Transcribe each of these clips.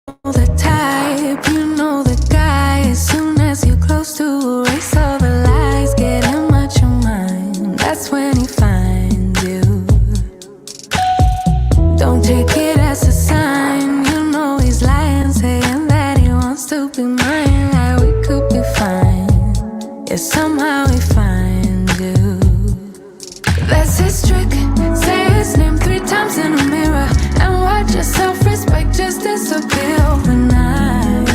the type, you know the guy. As soon as you're close to erase all the lies, get him out your mind. That's when he finds you. Don't take it as a sign. You know he's lying, saying that he wants to be mine. Like we could be fine. Yeah, somehow he finds you. That's his trick. Say his name 3 times in a mirror and watch your self-respect just disappear overnight.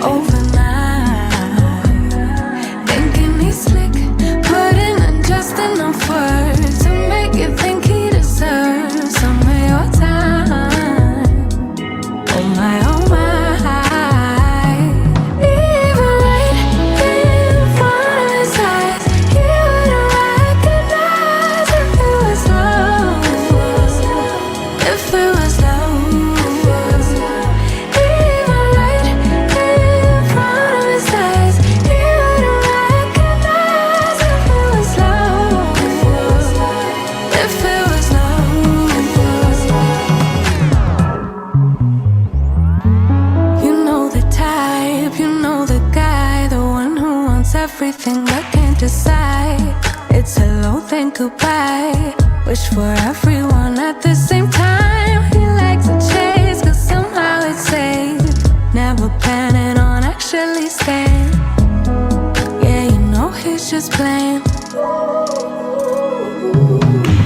Overnight. Thinking he's slick, putting in just enough words to make you think he deserves some of your time. Oh my, oh my. Even right in front of his eyes, he wouldn't recognize if it was love. If it was love. Even right in front of his eyes, he wouldn't recognize if it was love. If it was love. You know the type, you know the guy, the one who wants everything but can't decide. It's hello, then goodbye. Wish for everyone at the same time. He likes to chase, cause somehow it's safe. Never planning on actually staying. Yeah, you know he's just playing.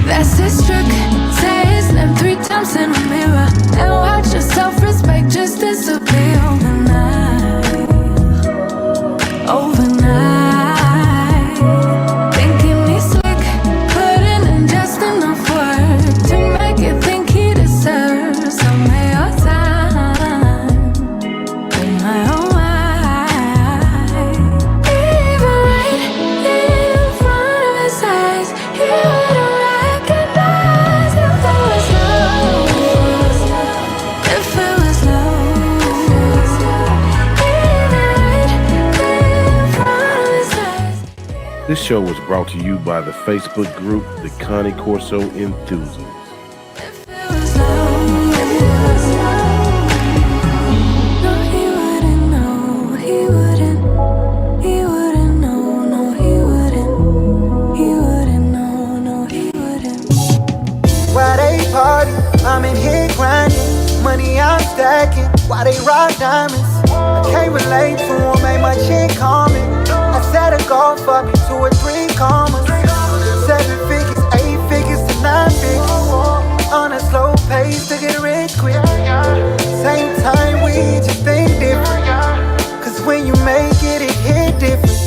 That's his trick. Say his name 3 times in a mirror and watch your self-respect just disappear overnight. Overnight. Thinking he's slick, putting in just enough work to make you think he deserves some of your time. Oh my, oh my. Even right in front of his eyes, he wouldn't recognize if it was love. If it was love. Even right in front of his eyes. This show was brought to you by the Facebook group, The Connie Corso Enthusiasts. If it was love. No, he wouldn't know. He wouldn't. He wouldn't know. No, he wouldn't. He wouldn't know. No, he wouldn't. Why they party? I'm in here grinding. Money I'm stacking. Why they rock diamonds? I can't relate to them, ain't my chick calming. I set a goal for me 2 or 3 commas. 7 figures, 8 figures to 9 figures. On a slow pace to get rich quick. Same time we just think different. Cause when you make it, it hit different.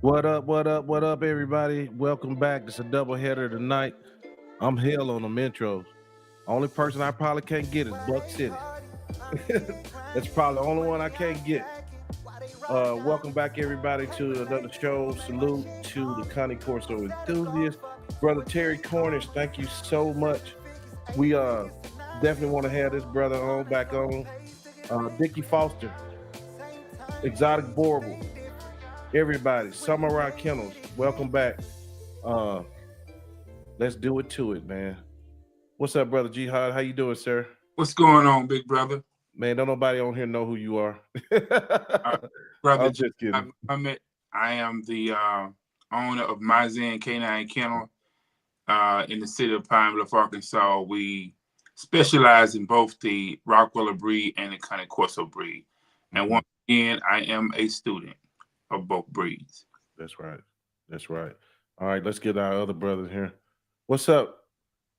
What up, what up, what up, everybody? Welcome back. It's a doubleheader tonight. I'm hell on them intros. Only person I probably can't get is Buck City. That's probably the only one I can't get. Welcome back, everybody, to another show. Salute to the Connie Corso Enthusiasts. Brother Terry Cornish, thank you so much. We definitely want to have this brother back on. Dickie Foster, Exotic Borble, everybody, Samurai Kennels, welcome back. Let's do it to it, man. What's up, brother Jihad? How you doing, sir? What's going on, big brother? Man, don't nobody on here know who you are. Brother, I'm just kidding. I am the owner of Mizan Canine Kennel in the city of Pine Bluff, Arkansas. We specialize in both the Rottweiler breed and the Connie Corso breed. And once again, I am a student of both breeds. That's right. That's right. All right, let's get our other brothers here. What's up?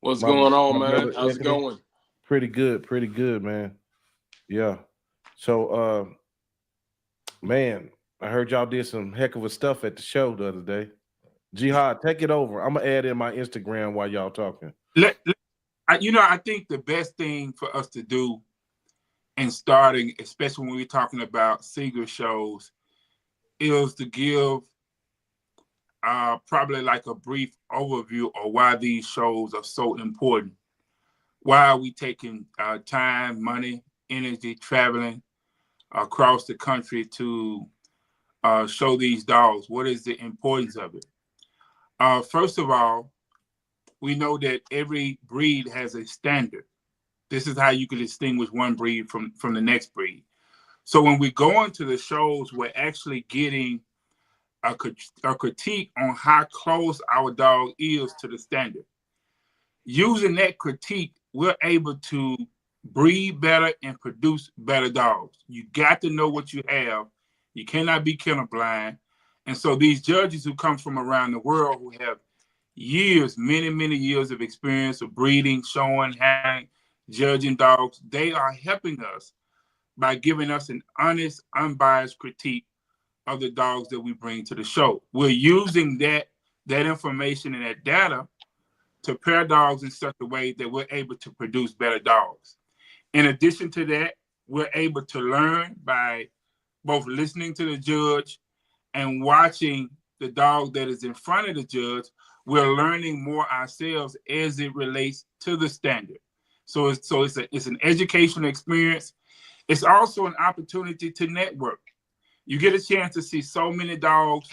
What's going on, man? brother How's it Anthony? going? Pretty good, man. Yeah. So, man, I heard y'all did some heck of a stuff at the show the other day. Jihad, take it over. I'm gonna add in my Instagram while y'all talking. I think the best thing for us to do in starting, especially when we're talking about Seiger shows, is to give probably like a brief overview of why these shows are so important. Why are we taking time, money, energy, traveling across the country to show these dogs? What is the importance of it? First of all, we know that every breed has a standard. This is how you can distinguish one breed from the next breed. So when we go into the shows, we're actually getting a critique on how close our dog is to the standard. Using that critique, we're able to breed better and produce better dogs. You got to know what you have. You cannot be kennel blind. And so these judges who come from around the world, who have years, many, many years of experience of breeding, showing, handling, judging dogs, they are helping us by giving us an honest, unbiased critique of the dogs that we bring to the show. We're using that information and that data to pair dogs in such a way that we're able to produce better dogs. In addition to that, we're able to learn by both listening to the judge and watching the dog that is in front of the judge. We're learning more ourselves as it relates to the standard. So it's an educational experience. It's also an opportunity to network. You get a chance to see so many dogs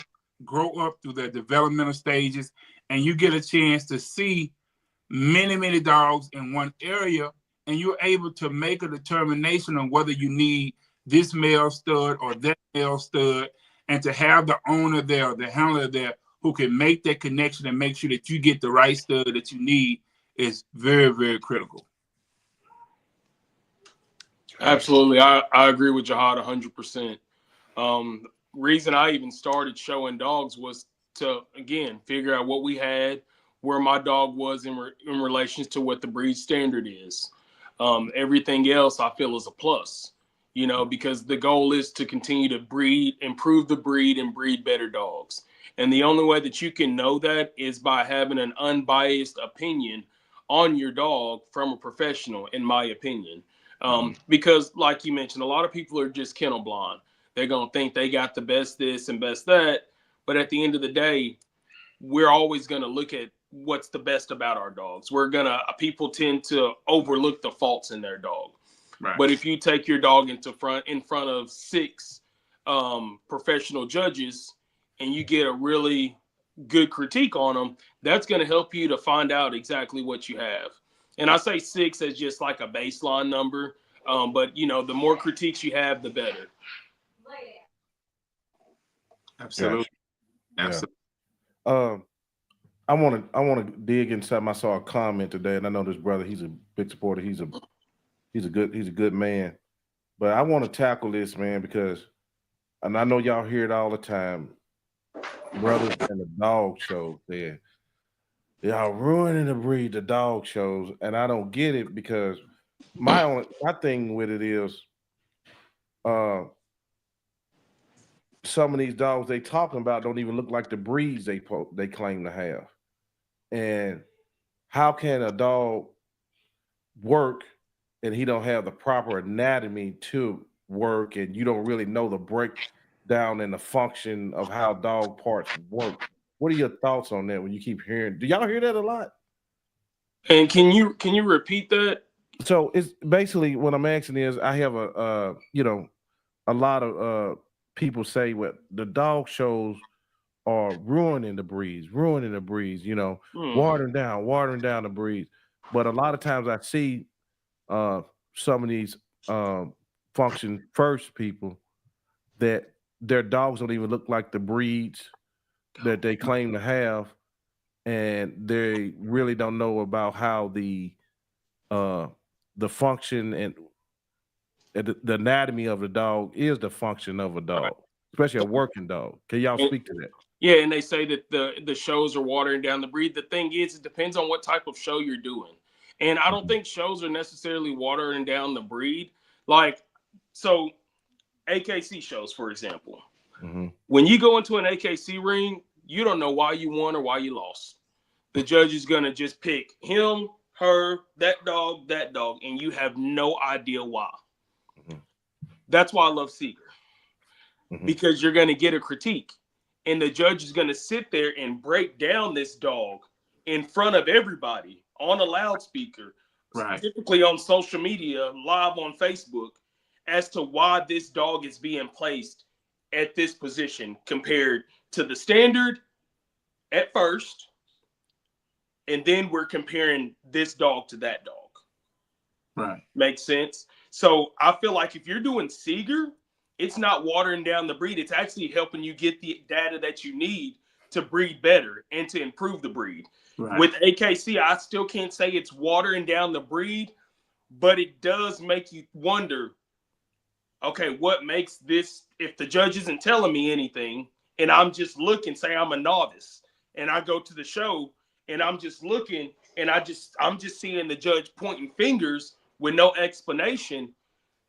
grow up through their developmental stages, and you get a chance to see many, many dogs in one area, and you're able to make a determination on whether you need this male stud or that male stud, and to have the owner there, the handler there, who can make that connection and make sure that you get the right stud that you need is very, very critical. Absolutely. I agree with Jihad 100%. Reason I even started showing dogs was to, again, figure out what we had, where my dog was in relation to what the breed standard is. Everything else I feel is a plus, because the goal is to continue to breed, improve the breed, and breed better dogs. And the only way that you can know that is by having an unbiased opinion on your dog from a professional, in my opinion. Because like you mentioned, a lot of people are just kennel blind. They're going to think they got the best this and best that. But at the end of the day, we're always going to look at what's the best about our dogs. People tend to overlook the faults in their dog. Right. But if you take your dog in front of 6 professional judges and you get a really good critique on them, that's going to help you to find out exactly what you have. And I say 6 as just like a baseline number. But the more critiques you have, the better. Absolutely. Yeah. Absolutely. I want to dig into something. I saw a comment today, and I know this brother. He's a big supporter. He's a good man. But I want to tackle this, man, because, and I know y'all hear it all the time. Brothers and the dog shows, y'all ruining the breed, the dog shows, and I don't get it because my thing with it is, some of these dogs they talking about don't even look like the breeds they claim to have. And how can a dog work and he don't have the proper anatomy to work, and you don't really know the breakdown and the function of how dog parts work? What are your thoughts on that when you keep hearing? Do y'all hear that a lot? And can you repeat that? So it's basically what I'm asking is, I have a lot of people say what the dog shows are ruining the breeds, watering down the breeds. But a lot of times I see some of these function first people that their dogs don't even look like the breeds that they claim to have, and they really don't know about how the function and the anatomy of the dog is the function of a dog, especially a working dog. Can y'all speak to that? Yeah, and they say that the shows are watering down the breed. The thing is, it depends on what type of show you're doing. And I don't think shows are necessarily watering down the breed. Like, so AKC shows, for example, Mm-hmm. When you go into an AKC ring, you don't know why you won or why you lost. The judge is going to just pick him, her, that dog, and you have no idea why. Mm-hmm. That's why I love Seiger. Mm-hmm. Because you're going to get a critique. And the judge is going to sit there and break down this dog in front of everybody on a loudspeaker, Right. typically on social media, live on Facebook, as to why this dog is being placed at this position compared to the standard at first. And then we're comparing this dog to that dog. Right. Makes sense? So I feel like if you're doing Seiger, it's not watering down the breed. It's actually helping you get the data that you need to breed better and to improve the breed. Right. With AKC, I still can't say it's watering down the breed, but it does make you wonder, okay, what makes this, if the judge isn't telling me anything and I'm just looking, say I'm a novice and I go to the show and I'm just looking and I'm just seeing the judge pointing fingers with no explanation.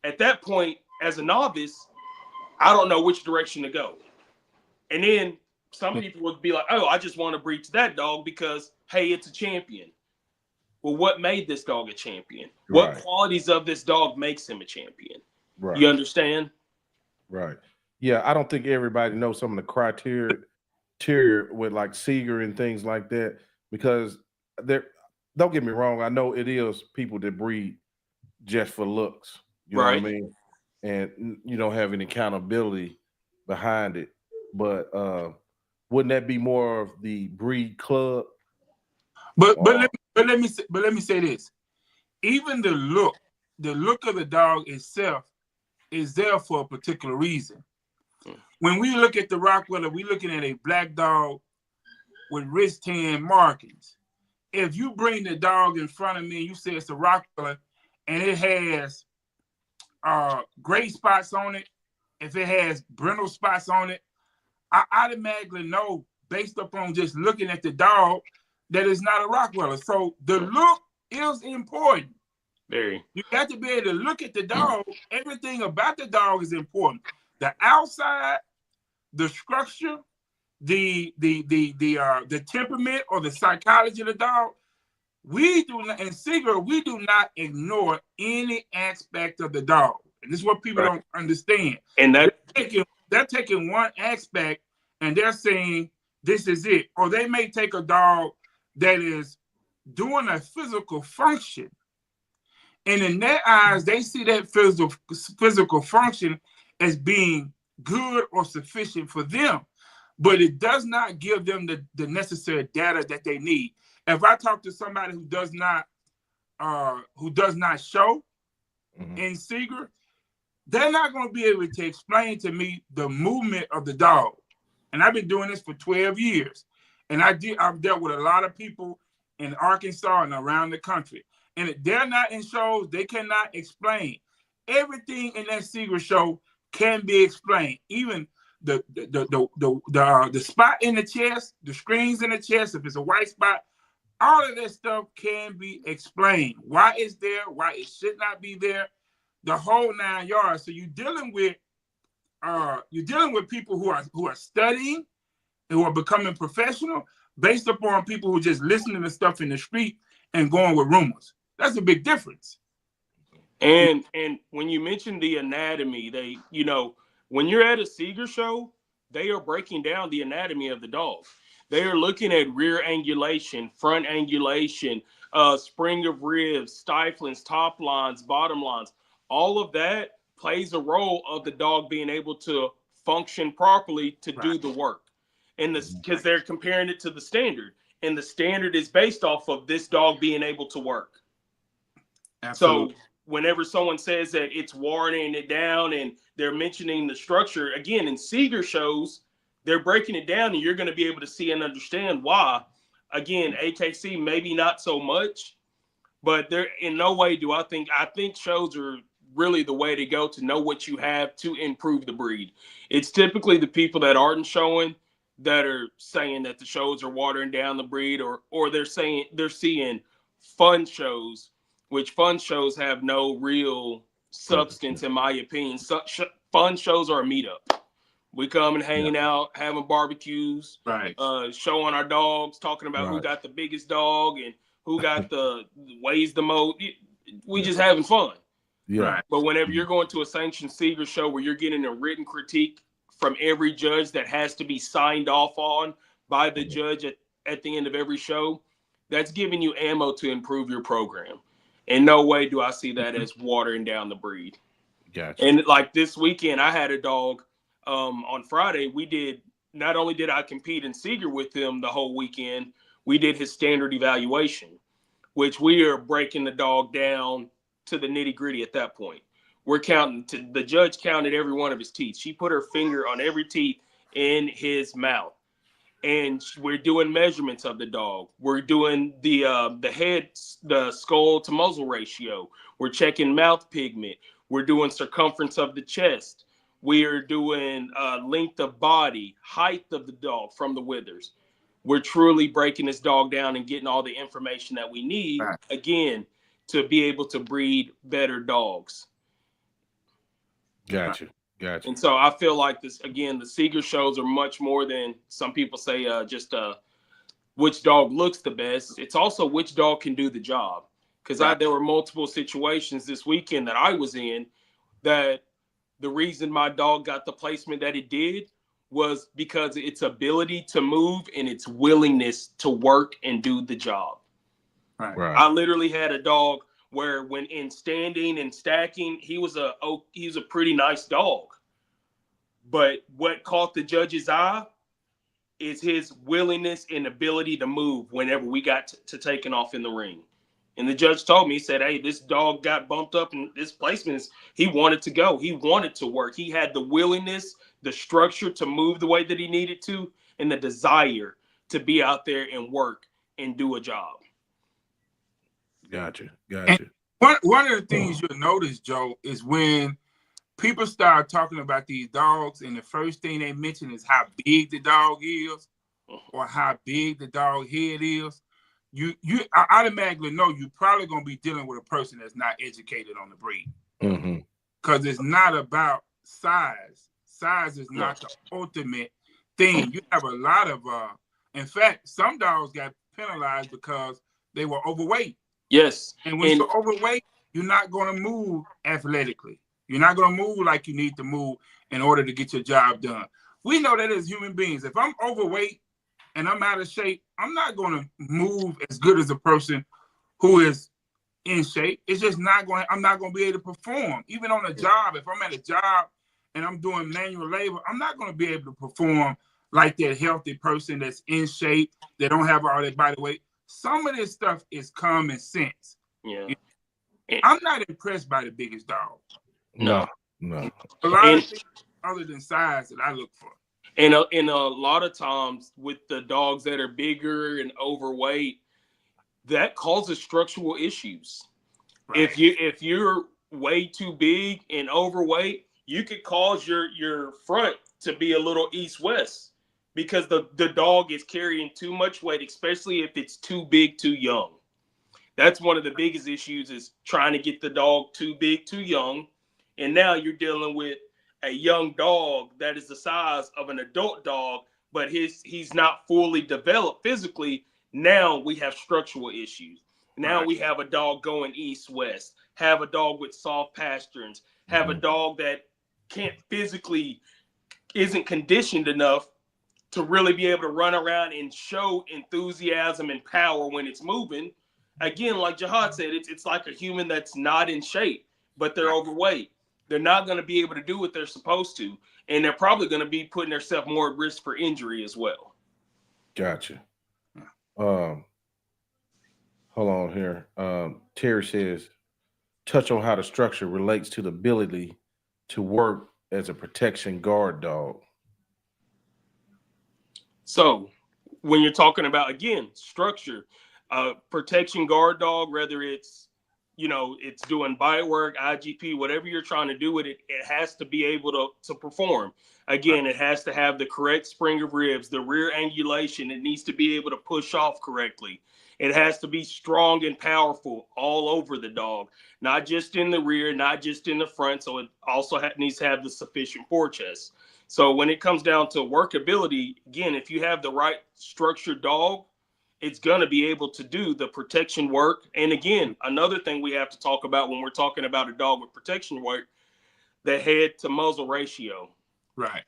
At that point, as a novice, I don't know which direction to go. And then some people would be like, oh, I just want to breed to that dog because, hey, it's a champion. Well, what made this dog a champion? What qualities of this dog makes him a champion? Right. You understand? Right. Yeah, I don't think everybody knows some of the criteria with like Seiger and things like that, because don't get me wrong, I know it is people that breed just for looks. You know what I mean? And you don't have any accountability behind it. But wouldn't that be more of the breed club? But let me say this. Even the look of the dog itself is there for a particular reason. When we look at the Rottweiler, we're looking at a black dog with wrist tan markings. If you bring the dog in front of me and you say it's a Rottweiler and it has gray spots on it, if it has brindle spots on it, I automatically know, based upon just looking at the dog, that it's not a Rottweiler. So the look is important. Very. You got to be able to look at the dog. Everything about the dog is important. The outside, the structure, the temperament or the psychology of the dog. We do not, in Seiger, we do not ignore any aspect of the dog. And this is what people don't understand. And they're taking one aspect and they're saying this is it. Or they may take a dog that is doing a physical function. And in their eyes, they see that physical function as being good or sufficient for them. But it does not give them the necessary data that they need. If I talk to somebody who does not show in Seiger, they're not going to be able to explain to me the movement of the dog. And I've been doing this for 12 years. And I've dealt with a lot of people in Arkansas and around the country. And if they're not in shows, they cannot explain. Everything in that Seiger show can be explained. Even the spot in the chest, the screens in the chest, if it's a white spot, all of that stuff can be explained. Why it's there, why it should not be there, the whole 9 yards. So you're dealing with people who are studying, who are becoming professional, based upon people who are just listening to stuff in the street and going with rumors. That's a big difference. And when you mention the anatomy, they, when you're at a Seiger show, they are breaking down the anatomy of the dog. They are looking at rear angulation, front angulation, spring of ribs, stiflings, top lines, bottom lines. All of that plays a role of the dog being able to function properly to do the work. And because they're comparing it to the standard. And the standard is based off of this dog being able to work. Absolutely. So whenever someone says that it's watering it down and they're mentioning the structure, again, in Seiger shows, they're breaking it down and you're going to be able to see and understand why. Again, AKC, maybe not so much, but there in no way do I think shows are really the way to go to know what you have to improve the breed. It's typically the people that aren't showing that are saying that the shows are watering down the breed, or they're saying they're seeing fun shows, which fun shows have no real substance, in my opinion. Fun shows are a meetup. We come and hanging out, having barbecues, Right. Showing our dogs, talking about who got the biggest dog and who got the weighs the most. We just having fun. Yeah. Right. But whenever you're going to a sanctioned Seiger show where you're getting a written critique from every judge that has to be signed off on by the judge at the end of every show, that's giving you ammo to improve your program. In no way do I see that as watering down the breed. Gotcha. And like this weekend, I had a dog on Friday. Not only did I compete in Seiger with him the whole weekend, we did his standard evaluation, which we are breaking the dog down to the nitty gritty at that point. We're the judge counted every one of his teeth. She put her finger on every teeth in his mouth. And we're doing measurements of the dog. We're doing the head, the skull to muzzle ratio. We're checking mouth pigment. We're doing circumference of the chest. We are doing length of body, height of the dog from the withers. We're truly breaking this dog down and getting all the information that we need, again, to be able to breed better dogs. Gotcha. And so I feel like this, again, the Seiger shows are much more than some people say just which dog looks the best. It's also which dog can do the job. Because there were multiple situations this weekend that I was in that the reason my dog got the placement that it did was because its ability to move and its willingness to work and do the job. Right. I literally had a dog where when in standing and stacking, he was a pretty nice dog. But what caught the judge's eye is his willingness and ability to move whenever we got to taking off in the ring. And the judge told me, he said, hey, this dog got bumped up in this placement. He wanted to go. He wanted to work. He had the willingness, the structure to move the way that he needed to, and the desire to be out there and work and do a job. Gotcha. And one of the things you'll notice, Joe, is when people start talking about these dogs, and the first thing they mention is how big the dog is or how big the dog head is. You automatically know you're probably going to be dealing with a person that's not educated on the breed. Because it's not about size. Size is not the ultimate thing. You have a lot of, in fact, some dogs got penalized because they were overweight. Yes. And when you're overweight, you're not going to move athletically. You're not going to move like you need to move in order to get your job done. We know that as human beings. If I'm overweight and I'm out of shape, I'm not going to move as good as a person who is in shape. It's just I'm not going to be able to perform. Even on a job, if I'm at a job and I'm doing manual labor, I'm not going to be able to perform like that healthy person that's in shape, that don't have all that body weight. Some of this stuff is common sense. Yeah. I'm not impressed by the biggest dog. No. A lot of things other than size that I look for. And a lot of times with the dogs that are bigger and overweight, that causes structural issues. Right. If you're way too big and overweight, you could cause your front to be a little east-west because the dog is carrying too much weight, especially if it's too big, too young. That's one of the biggest issues, is trying to get the dog too big, too young. And now you're dealing with a young dog that is the size of an adult dog, but he's not fully developed physically. Now we have structural issues. Now we have a dog going east-west, have a dog with soft pasterns, have a dog that isn't conditioned enough to really be able to run around and show enthusiasm and power when it's moving. Again, like Jihad said, it's like a human that's not in shape, but they're overweight. They're not going to be able to do what they're supposed to, and they're probably going to be putting themselves more at risk for injury as well. Gotcha. Hold on here. Terry says, touch on how the structure relates to the ability to work as a protection guard dog. So when you're talking about, again, structure, protection guard dog, whether it's doing bite work, IGP, whatever you're trying to do with it, it has to be able to perform. Again, it has to have the correct spring of ribs, the rear angulation. It needs to be able to push off correctly. It has to be strong and powerful all over the dog, not just in the rear, not just in the front. So it also needs to have the sufficient forechest. So when it comes down to workability, again, if you have the right structured dog, it's going to be able to do the protection work. And again, another thing we have to talk about when we're talking about a dog with protection work, the head to muzzle ratio. Right.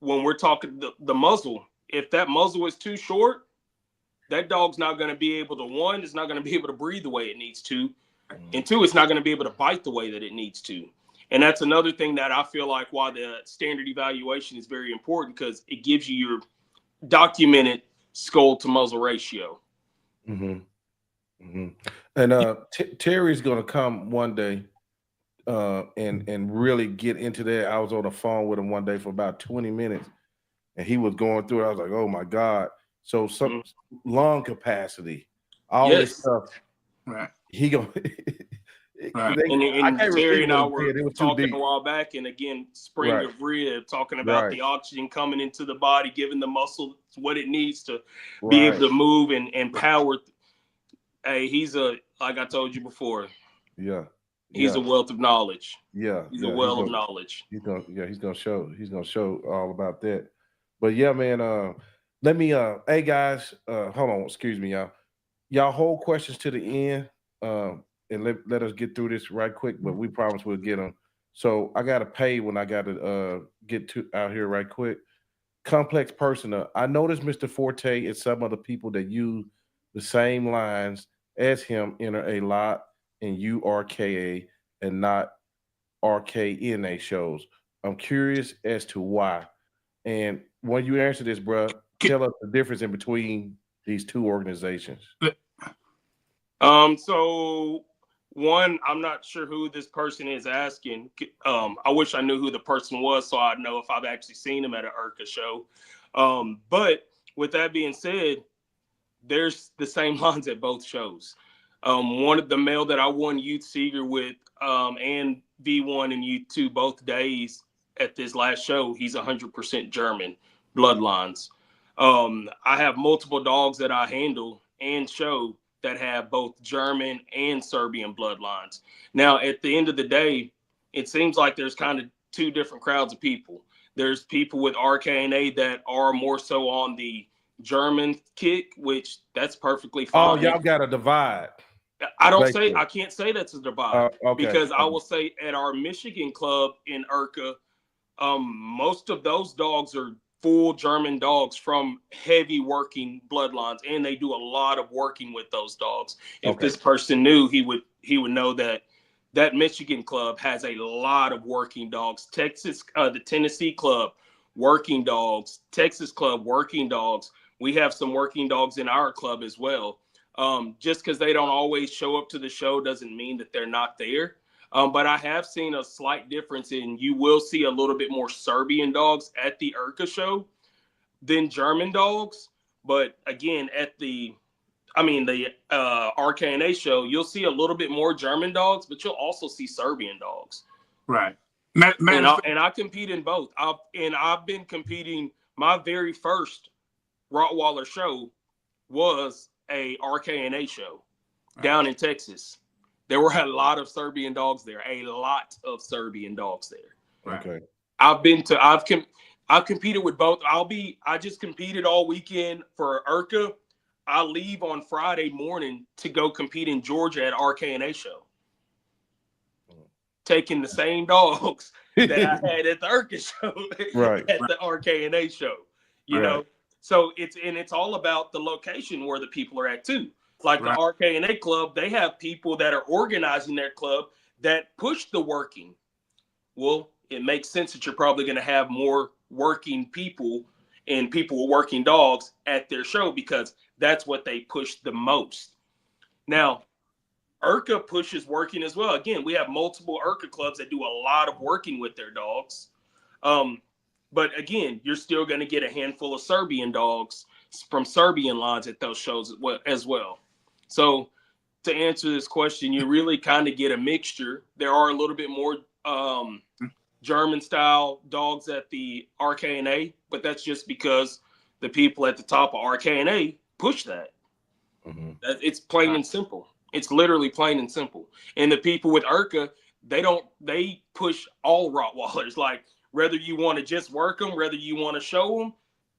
When we're talking the muzzle, if that muzzle is too short, that dog's not going to be able to, one, it's not going to be able to breathe the way it needs to. And two, it's not going to be able to bite the way that it needs to. And that's another thing that I feel like why the standard evaluation is very important, because it gives you your documented skull to muzzle ratio. Mm-hmm. Mm-hmm. And Terry's going to come one day and really get into that. I was on the phone with him one day for about 20 minutes, and he was going through it. I was like, oh, my God. So some lung capacity, all this stuff. Right. He going right. And Terry and I were talking a while back, and again, spring of rib, talking about the oxygen coming into the body, giving the muscle what it needs to be able to move and power. Hey, he's like I told you before. Yeah. He's a wealth of knowledge. Yeah. He's a well of knowledge. He's gonna show all about that. But yeah, man, let me hey guys, hold on, excuse me, y'all. Y'all hold questions to the end. And let us get through this right quick, but we promise we'll get them. So I got to pay when I got to get to out here right quick. Complex personal. I noticed Mr. Forte and some of the people that use the same lines as him enter a lot in URKA and not RKNA shows. I'm curious as to why. And when you answer this, bro, tell us the difference in between these two organizations. So one, I'm not sure who this person is asking. I wish I knew who the person was so I'd know if I've actually seen him at an IRCA show. But with that being said, there's the same lines at both shows. One of the male that I won Youth Seiger with and V1 and U2 both days at this last show, he's 100% German bloodlines. I have multiple dogs that I handle and show that have both German and Serbian bloodlines. Now, at the end of the day, it seems like there's kind of two different crowds of people. There's people with RKNA that are more so on the German kick, which that's perfectly fine. Oh, y'all got a divide. I can't say that's a divide because I will say at our Michigan club in IRCA, most of those dogs are full German dogs from heavy working bloodlines, and they do a lot of working with those dogs. If this person knew, he would know that Michigan club has a lot of working dogs. Texas, the Tennessee club, working dogs. Texas club, working dogs. We have some working dogs in our club as well. Just because they don't always show up to the show doesn't mean that they're not there. But I have seen a slight difference in you will see a little bit more Serbian dogs at the IRCA show than German dogs. But again, at the RKNA show, you'll see a little bit more German dogs, but you'll also see Serbian dogs. Right. And I compete in both. I've been competing. My very first Rottweiler show was a RKNA show down in Texas. There were a lot of Serbian dogs there. Okay. I've competed with both. I just competed all weekend for IRCA. I leave on Friday morning to go compete in Georgia at RKNA show. Taking the same dogs that I had at the IRCA show at the RKNA show. You know? So it's all about the location where the people are at too. Like the RKNA club, they have people that are organizing their club that push the working. Well, it makes sense that you're probably going to have more working people and people with working dogs at their show because that's what they push the most. Now, IRCA pushes working as well. Again, we have multiple IRCA clubs that do a lot of working with their dogs. But again, you're still going to get a handful of Serbian dogs from Serbian lines at those shows as well. So to answer this question, you really kind of get a mixture. There are a little bit more German style dogs at the RKNA, but that's just because the people at the top of RKNA push that. Mm-hmm. It's plain and simple. It's literally plain and simple. And the people with IRCA, they push all Rottweilers. Like Whether you want to just work them, whether you want to show them,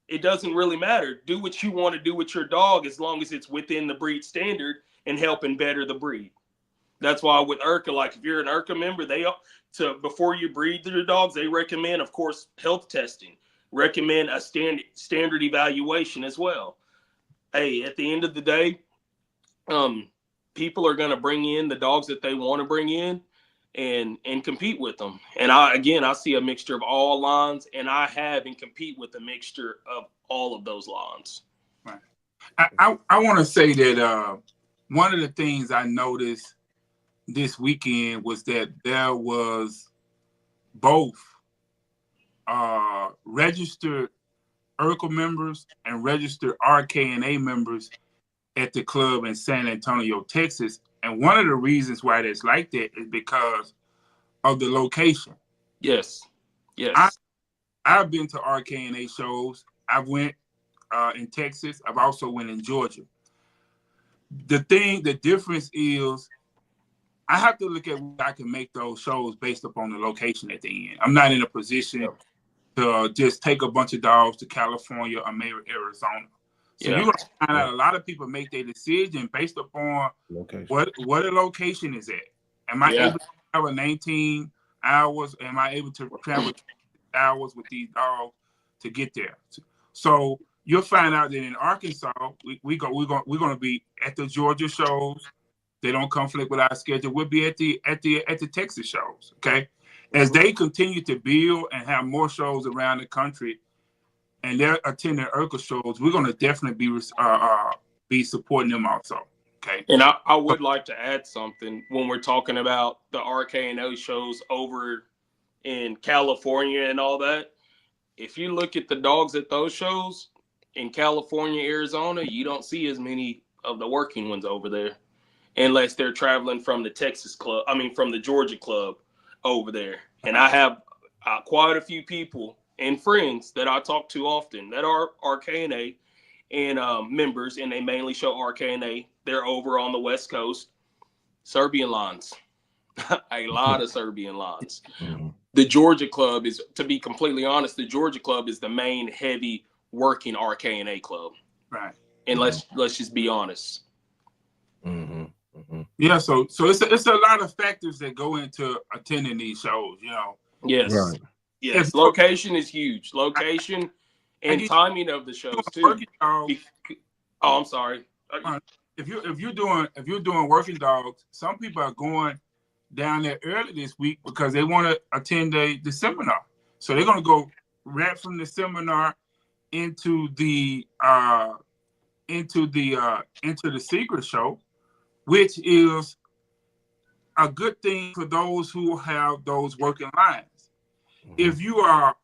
it doesn't really matter. Do what you want to do with your dog as long as it's within the breed standard and helping better the breed. That's why with IRCA, like if you're an IRCA member, before you breed your dogs, they recommend, of course, health testing, recommend a standard evaluation as well. Hey, at the end of the day, people are going to bring in the dogs that they want to bring in and compete with them. And I see a mixture of all lines, and I have and compete with a mixture of all of those lines. Right. I want to say that one of the things I noticed this weekend was that there was both registered IRCA members and registered RKNA members at the club in San Antonio, Texas. And one of the reasons why that's like that is because of the location. Yes. Yes. I've been to RKNA shows. I've went in Texas. I've also went in Georgia. The difference is I have to look at what I can make those shows based upon the location at the end. I'm not in a position to just take a bunch of dogs to California or maybe Arizona. So you're going to find out a lot of people make their decision based upon what the location is at. Am I able to travel 19 hours? Am I able to travel hours with these dogs to get there? So you'll find out that in Arkansas, we're going to be at the Georgia shows. They don't conflict with our schedule. We'll be at the Texas shows. Okay, as they continue to build and have more shows around the country, and they're attending IRCA shows, we're going to definitely be supporting them also. Okay. And I would like to add something when we're talking about the RKNO shows over in California and all that. If you look at the dogs at those shows in California, Arizona, you don't see as many of the working ones over there unless they're traveling from the Georgia club over there. And I have quite a few people and friends that I talk to often that are RKNA and members, and they mainly show RKNA. They're over on the West Coast. Serbian lines. A lot of Serbian lines. The Georgia club is, to be completely honest, the Georgia club is the main heavy working RKNA club. Right. And let's just be honest. Yeah, so it's a lot of factors that go into attending these shows, you know. Yes. Right. Yes. Location is huge. Location and timing of the shows too. I'm sorry. If you're doing working dogs, some people are going down there early this week because they want to attend the seminar. So they're going to go right from the seminar into the secret show, which is a good thing for those who have those working lines. If you are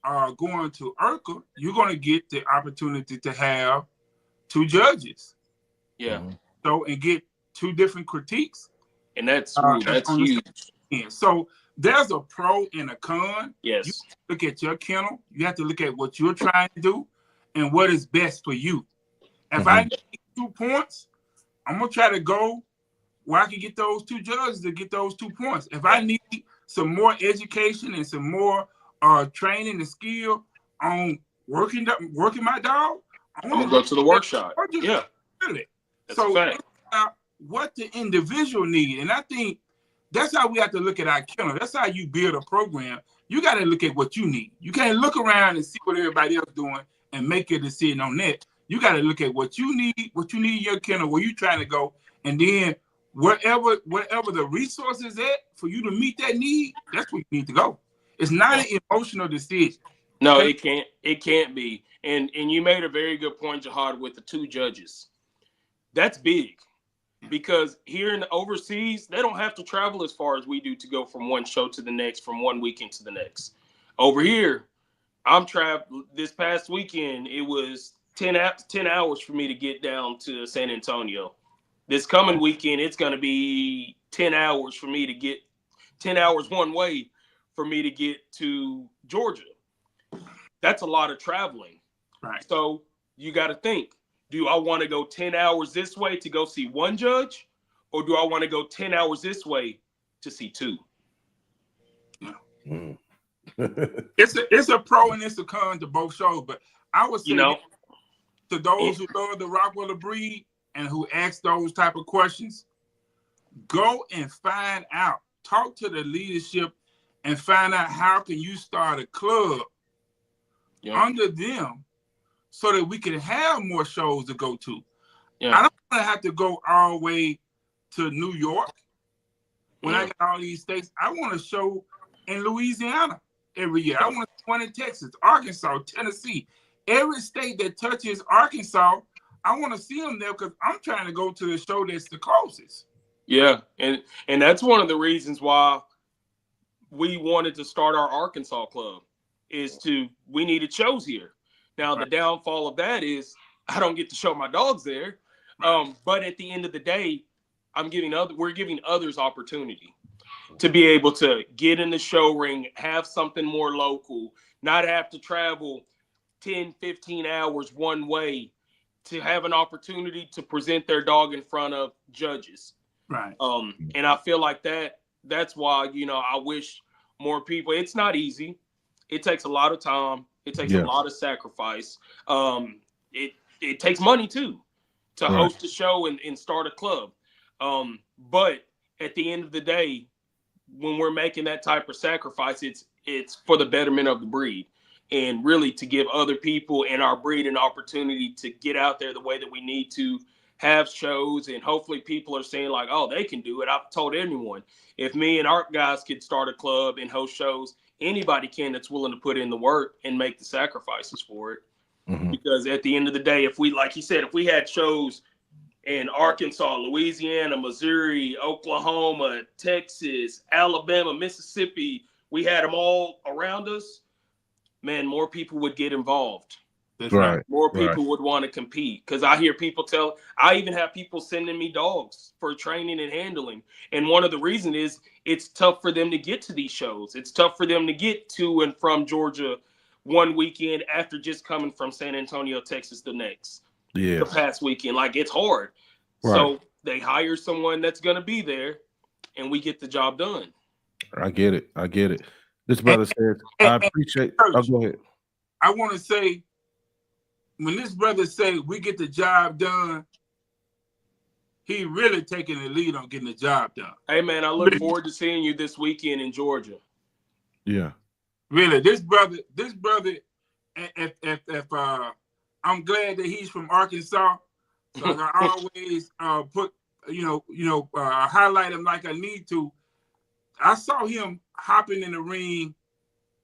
going to IRCA, you're going to get the opportunity to have two judges. Yeah. So, and get two different critiques. And that's huge. So there's a pro and a con. Yes. You look at your kennel. You have to look at what you're trying to do and what is best for you. If I need 2 points, I'm going to try to go where I can get those two judges to get those 2 points. If I need some more education and some more training and skill on working my dog, I'm going to go to the workshop. Yeah. So what the individual need. And I think that's how we have to look at our kennel. That's how you build a program. You got to look at what you need. You can't look around and see what everybody else doing and make a decision on that. You got to look at what you need in your kennel, where you're trying to go, and then wherever the resources at for you to meet that need, that's where you need to go. It's not an emotional decision. No, okay? It can't be. And you made a very good point, Jihad, with the two judges. That's big. Because here in the overseas, they don't have to travel as far as we do to go from one show to the next, from one weekend to the next. Over here, I'm traveling. This past weekend, it was 10 hours for me to get down to San Antonio. This coming weekend, it's going to be 10 hours for me to get 10 hours one way for me to get to Georgia. That's a lot of traveling. Right. So you got to think. Do I want to go 10 hours this way to go see one judge, or do I want to go 10 hours this way to see two? Yeah. It's a pro and it's a con to both shows, but I would say to those who love the Rottweiler breed and who ask those type of questions, go and find out. Talk to the leadership and find out how can you start a club under them so that we can have more shows to go to. Yeah. I don't want to have to go all the way to New York when I got all these states. I want to show in Louisiana every year. I want to one in Texas, Arkansas, Tennessee. Every state that touches Arkansas, I want to see them there because I'm trying to go to the show that's the closest. Yeah, and that's one of the reasons why we wanted to start our Arkansas club is we needed shows here. Now, the downfall of that is I don't get to show my dogs there. But at the end of the day, we're giving others opportunity to be able to get in the show ring, have something more local, not have to travel 10, 15 hours one way, to have an opportunity to present their dog in front of judges. Right. And I feel like that's why, I wish more people, it's not easy. It takes a lot of time. It takes a lot of sacrifice. It takes money too to host a show and start a club. But at the end of the day, when we're making that type of sacrifice, it's for the betterment of the breed and really to give other people in our breed an opportunity to get out there the way that we need to have shows. And hopefully people are saying like, oh, they can do it. I've told anyone, if me and our guys could start a club and host shows, anybody can that's willing to put in the work and make the sacrifices for it. Mm-hmm. Because at the end of the day, if we, like you said, if we had shows in Arkansas, Louisiana, Missouri, Oklahoma, Texas, Alabama, Mississippi, we had them all around us, man, more people would get involved. That's right. More people would want to compete. Because I hear people I even have people sending me dogs for training and handling. And one of the reasons is it's tough for them to get to these shows. It's tough for them to get to and from Georgia one weekend after just coming from San Antonio, Texas the next. Yeah. The past weekend. Like, it's hard. Right. So they hire someone that's going to be there and we get the job done. I get it. This brother says, I appreciate. Oh, go ahead. I want to say, when this brother say we get the job done, he really taking the lead on getting the job done. Hey man, I look forward to seeing you this weekend in Georgia. Yeah. Really, this brother, if I'm glad that he's from Arkansas, so I always put, highlight him like I need to. I saw him hopping in the ring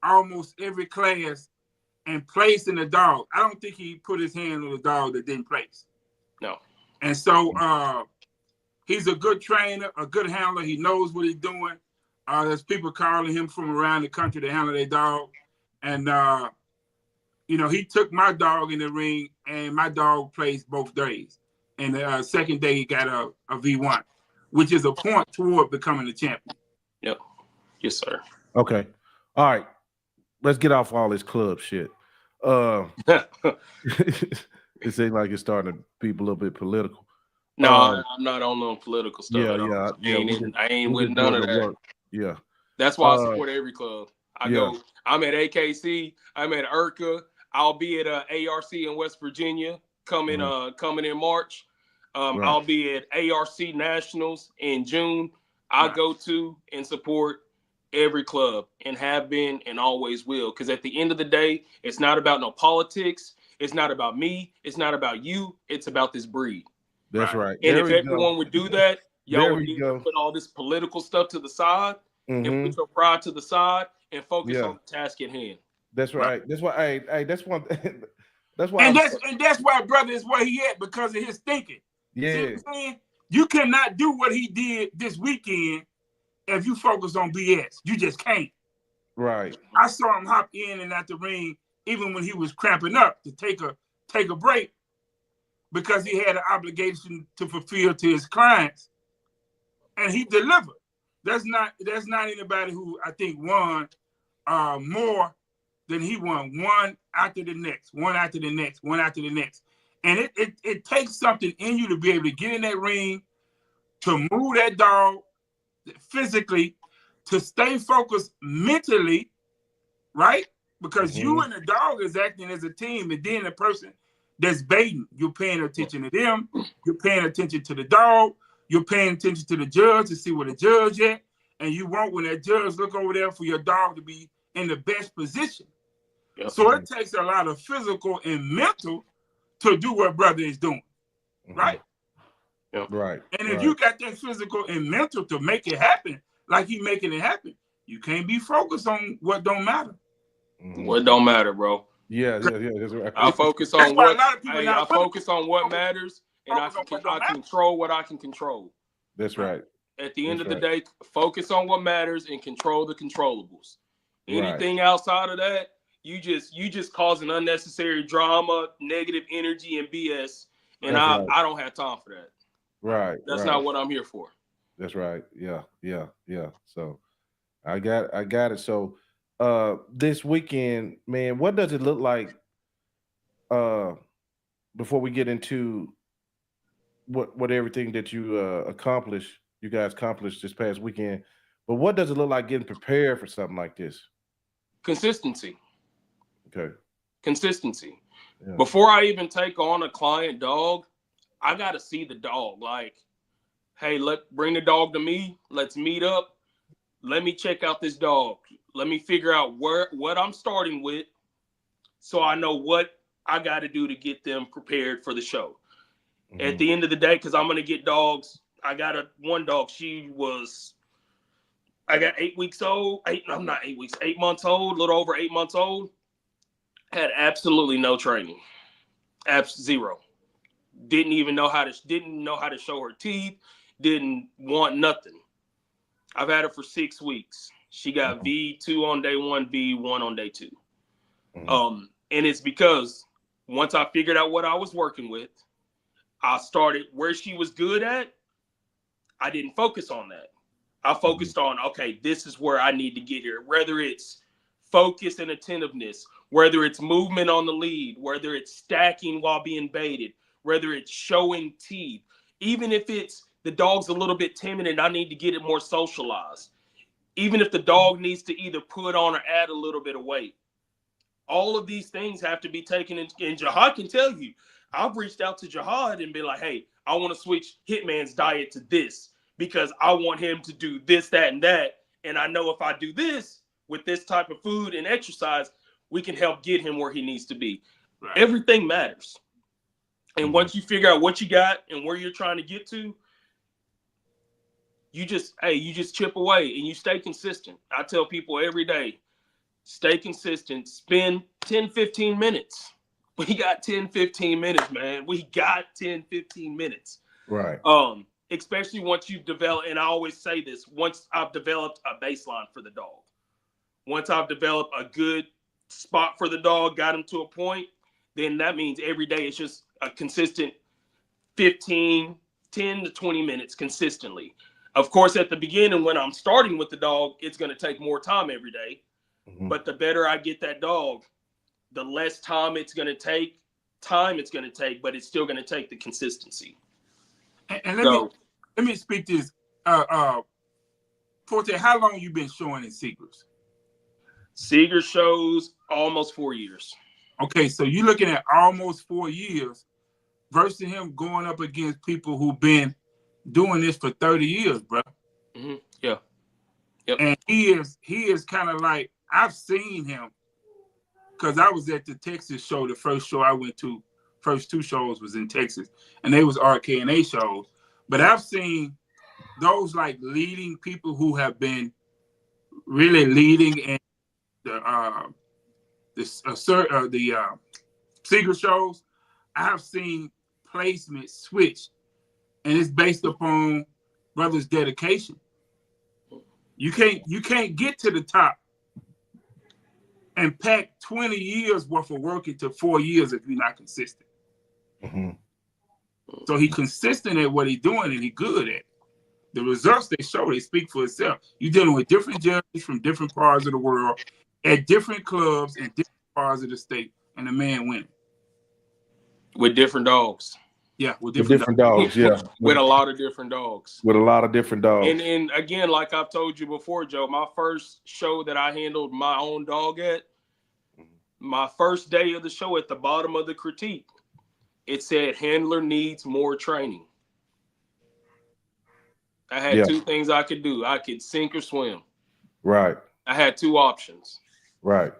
almost every class and placing the dog. I don't think he put his hand on the dog that didn't place. No. And so he's a good trainer, a good handler. He knows what he's doing. There's people calling him from around the country to handle their dog. And, he took my dog in the ring, and my dog placed both days. And the second day, he got a V1, which is a point toward becoming a champion. Yep. Yes, sir. Okay. All right. Let's get off all this club shit. It seems like it's starting to be a little bit political. No, I'm not on no political stuff. I ain't with none of that. Yeah. That's why I support every club. I'm at AKC, I'm at IRCA, I'll be at ARC in West Virginia coming in March. I'll be at ARC Nationals in June. I go to and support every club and have been and always will. Because at the end of the day, it's not about no politics. It's not about me. It's not about you. It's about this breed. That's right. And if everyone would do that, y'all would need to put all this political stuff to the side and put your pride to the side and focus on the task at hand. That's right. That's why. Hey, that's one. That's why. And that's why brother is where he at because of his thinking. Yeah. See what I'm saying? You cannot do what he did this weekend if you focus on BS. You just can't. Right. I saw him hop in and out the ring even when he was cramping up to take a break because he had an obligation to fulfill to his clients, and he delivered. There's not anybody who I think won more than he won. One after the next, one after the next, one after the next. And it takes something in you to be able to get in that ring, to move that dog physically, to stay focused mentally, right? Because you and the dog is acting as a team, and then the person that's baiting, you're paying attention to them, you're paying attention to the dog, you're paying attention to the judge to see where the judge at, and you want when that judge look over there for your dog to be in the best position. Yep. So it takes a lot of physical and mental to do what brother is doing, right? Yep. Right. And if you got that physical and mental to make it happen, like he making it happen, you can't be focused on what don't matter. What don't matter, bro? Yeah, that's right. I focus on what I focus on what matters, and I control what I can control. That's right. At the end of the day, focus on what matters and control the controllables. Anything outside of that, you just causing unnecessary drama, negative energy, and BS. And I don't have time for that. Right. That's not what I'm here for. That's right. Yeah. So I got it. So this weekend, man, what does it look like before we get into what everything that you guys accomplished this past weekend, but what does it look like getting prepared for something like this? Consistency. Okay. Consistency. Yeah. Before I even take on a client dog, I got to see the dog. Like, hey, bring the dog to me. Let's meet up. Let me check out this dog. Let me figure out what I'm starting with so I know what I got to do to get them prepared for the show. At the end of the day, because I'm going to get dogs. I got one dog. I got 8 weeks old. 8 months old, a little over 8 months old. Had absolutely no training. Zero. Didn't know how to show her teeth. Didn't want nothing. I've had her for 6 weeks. She got V2 on day 1, V1 on day 2. And it's because once I figured out what I was working with, I started where she was good at. I didn't focus on that. I focused on, okay, this is where I need to get here. Whether it's focus and attentiveness, whether it's movement on the lead, whether it's stacking while being baited, whether it's showing teeth, even if it's the dog's a little bit timid and I need to get it more socialized, even if the dog needs to either put on or add a little bit of weight. All of these things have to be taken in, and Jihad can tell you. I've reached out to Jihad and been like, hey, I want to switch Hitman's diet to this because I want him to do this, that, and that. And I know if I do this with this type of food and exercise, we can help get him where he needs to be. Right. Everything matters. And once you figure out what you got and where you're trying to get to, you just chip away and you stay consistent. I tell people every day, stay consistent, spend 10, 15 minutes. We got 10, 15 minutes, man. We got 10, 15 minutes. Right. Especially once you've developed, and I always say this, once I've developed a baseline for the dog. Once I've developed a good spot for the dog, got him to a point, then that means every day it's just a consistent 10 to 20 minutes consistently. Of course, at the beginning, when I'm starting with the dog, it's going to take more time every day. But the better I get that dog, the less time it's going to take, but it's still going to take the consistency. And let me speak to this. Forte, how long you been showing in Seigers? Seiger shows almost 4 years. Okay, so you're looking at almost 4 years versus him going up against people who've been doing this for 30 years, bro. Yeah. Yep. And he is kind of like, I've seen him because I was at the Texas show. The first show I went to, first 2 shows was in Texas, and they was RK&A shows. But I've seen those like leading people who have been really leading in the Seiger shows. I have seen placement switch, and it's based upon brothers' dedication. You can't get to the top and pack 20 years worth of work into 4 years if you're not consistent. So he's consistent at what he's doing and he's good at it. The results they show, they speak for itself. You're dealing with different judges from different parts of the world at different clubs in different parts of the state, and the man winning. With different dogs. Yeah, with With different different dogs, yeah. With a lot of different dogs. With a lot of different dogs. And again, like I've told you before, Joe, my first show that I handled my own dog at, my first day of the show, at the bottom of the critique, it said handler needs more training. I had two things I could do. I could sink or swim. Right. I had two options. Right.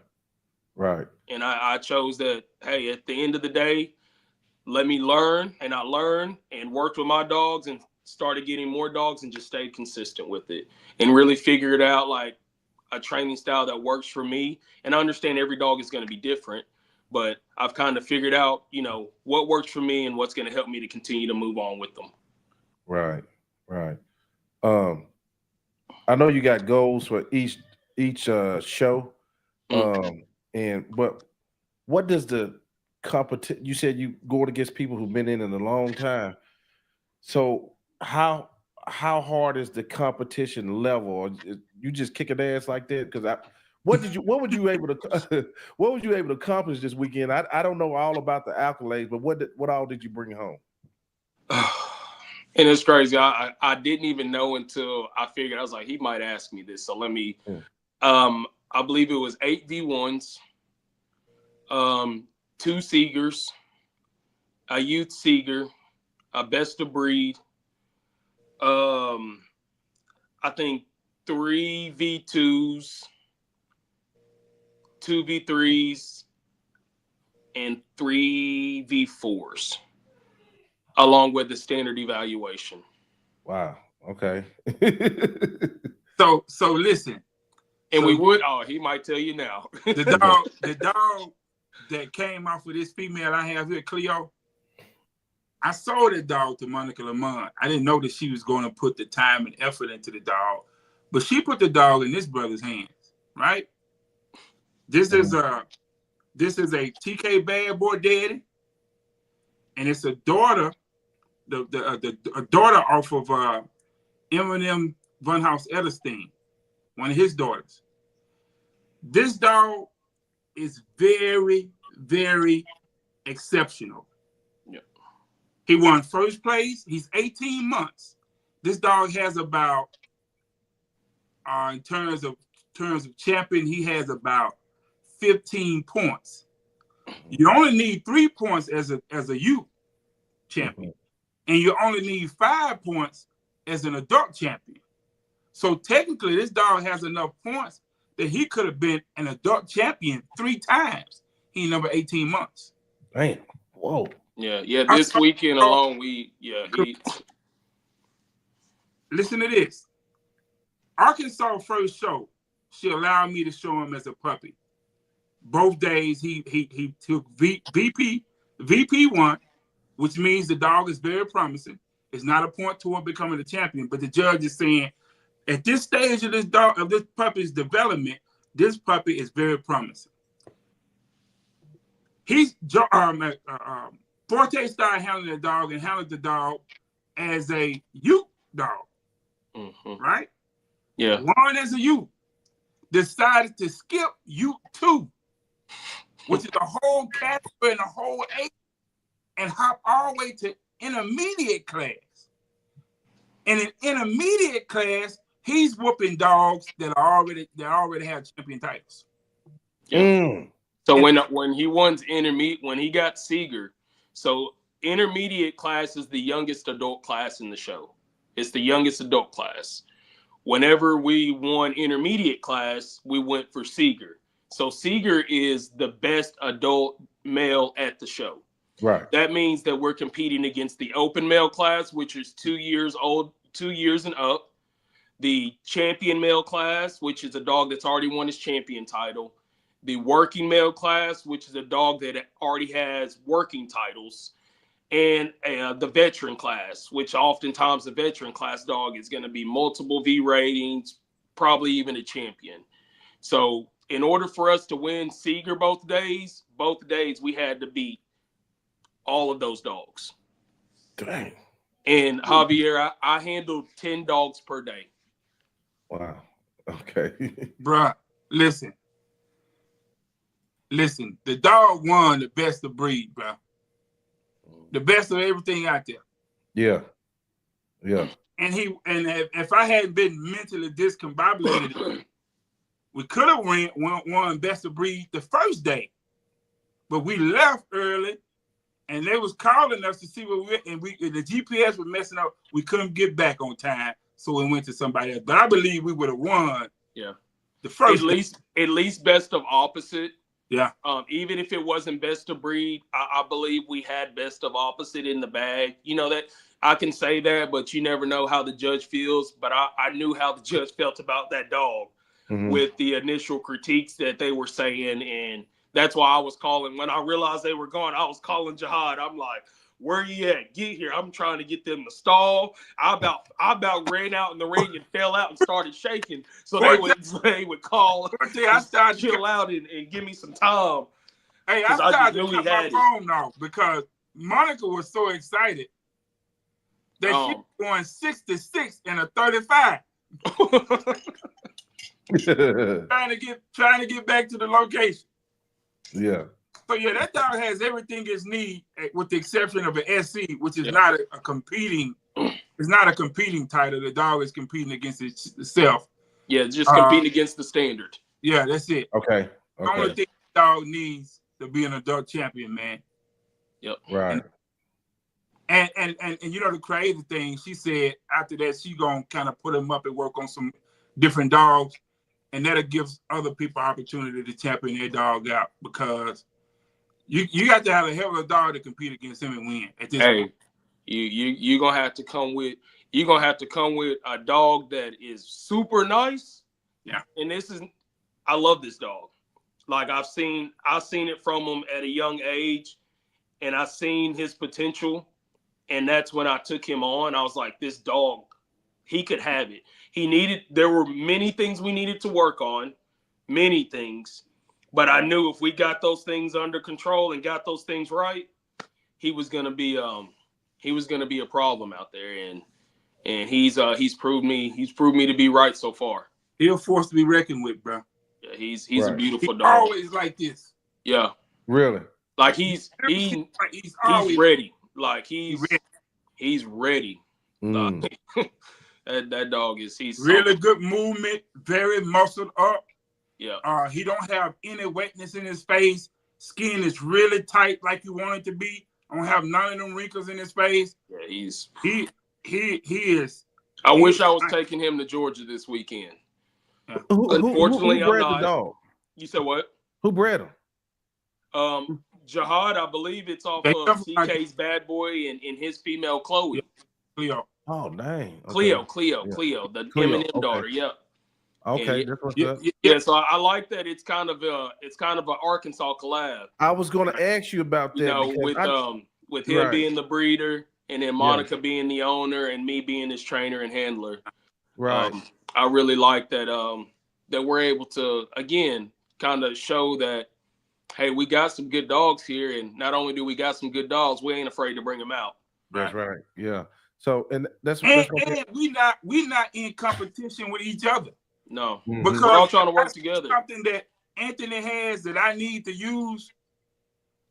Right. And I chose that, hey, at the end of the day, let me learn. And I learned and worked with my dogs and started getting more dogs and just stayed consistent with it and really figured out like a training style that works for me. And I understand every dog is going to be different, but I've kind of figured out, you know, what works for me and what's going to help me to continue to move on with them. Right. Right. I know you got goals for each show. But what does the competition? You said you going against people who've been in a long time. So how hard is the competition level? Or you just kicking ass like that? Because what were you able to accomplish this weekend? I don't know all about the accolades, but what all did you bring home? And it's crazy. I didn't even know until I figured. I was like, he might ask me this, so let me. I believe it was 8v1s, 2 Seigers, a youth Seiger, a best of breed. I think 3 V2s, 2 V3s, and 3 V4s, along with the standard evaluation. Wow. Okay. So listen. And we would. Oh, he might tell you now. the dog that came off with this female I have here, Cleo. I sold that dog to Monica Lamont. I didn't know that she was going to put the time and effort into the dog, but she put the dog in this brother's hands, right? This is a TK Bad Boy Daddy, and it's a daughter, a daughter off of Eminem Von House Ederstein, one of his daughters. This dog is very, very exceptional. Yeah. He won first place. He's 18 months. This dog has about, in terms of champion, he has about 15 points. You only need 3 points as a youth champion, and you only need 5 points as an adult champion. So technically, this dog has enough points that he could have been an adult champion 3 times. He number 18 months. Damn. Whoa. Yeah. This weekend alone, Listen to this. Arkansas first show, she allowed me to show him as a puppy. Both days he took VP1, which means the dog is very promising. It's not a point toward becoming a champion, but the judge is saying, at this stage of this puppy's development, this puppy is very promising. Forte started handling the dog and handled the dog as a youth dog, right? Yeah. One as a youth decided to skip youth 2, which is a whole category and a whole age, and hop all the way to intermediate class. And in intermediate class, he's whooping dogs that already have champion titles. Yeah. So when he won intermediate, when he got Seiger, so intermediate class is the youngest adult class in the show. It's the youngest adult class. Whenever we won intermediate class, we went for Seiger. So Seiger is the best adult male at the show. Right. That means that we're competing against the open male class, which is 2 years old, 2 years and up. The champion male class, which is a dog that's already won his champion title. The working male class, which is a dog that already has working titles. And the veteran class, which oftentimes the veteran class dog is going to be multiple V ratings, probably even a champion. So in order for us to win Seiger both days, we had to beat all of those dogs. Dang. And Javier, I handled 10 dogs per day. Wow. Okay. Bruh, listen. The dog won the best of breed, bruh. the best of everything out there. Yeah. Yeah. And if I hadn't been mentally discombobulated, we could have won best of breed the first day, but we left early, and they was calling us to see where the GPS was messing up. We couldn't get back on time, so we went to somebody else. But I believe we would have won. Yeah, the first at least best of opposite. Yeah. Even if it wasn't best of breed, I believe we had best of opposite in the bag. You know that I can say that, but you never know how the judge feels. But I knew how the judge felt about that dog with the initial critiques that they were saying, and that's why I was calling. When I realized they were gone, I was calling Jihad. I'm like, where you at? Get here. I'm trying to get them to stall. I about ran out in the ring and fell out and started shaking. So they would call. I started chill out and give me some time. Hey, I started to cut my phone off because Monica was so excited that she was going 66 in a 35. trying to get back to the location. Yeah. So yeah, that dog has everything it needs, with the exception of an SC, which is not a competing. It's not a competing title. The dog is competing against itself. Yeah, just competing against the standard. Yeah, that's it. Okay. The only thing the dog needs to be an adult champion, man. Yep. Right. And you know the crazy thing, she said after that she gonna kind of put him up and work on some different dogs, and that'll give other people opportunity to champion their dog out, because you got to have a hell of a dog to compete against him and win at this point. You're gonna have to come with a dog that is super nice. Yeah. And I love this dog. Like I've seen it from him at a young age, and I've seen his potential. And that's when I took him on. I was like, this dog, he could have it. There were many things we needed to work on, many things. But I knew if we got those things under control and got those things right, he was gonna be a problem out there. And he's proved me to be right so far. He's a force to be reckoned with, bro. Yeah, he's a beautiful dog. Always like this. Yeah. Really? Like he's ready. Like he's ready. That dog he's really good movement, very muscled up. Yeah. He don't have any wetness in his face. Skin is really tight, like you want it to be. Don't have none of them wrinkles in his face. Yeah, he is. I wish I was taking him to Georgia this weekend. Yeah. Unfortunately, who bred I'm not. The dog? You said what? Who bred him? Jihad, I believe it's off of CK's Bad Boy and his female Chloe. Cleo. Oh dang. Okay. Cleo, the Eminem daughter. Yeah. Okay. So I like that. It's kind of an Arkansas collab. I was going to ask you about that. You know, with him being the breeder, and then Monica being the owner, and me being his trainer and handler. Right. I really like that. That we're able to again kind of show that, hey, we got some good dogs here, and not only do we got some good dogs, we ain't afraid to bring them out. That's right. Yeah. So, and we not in competition with each other. No, because we're all trying to work together. Something that Anthony has that I need to use.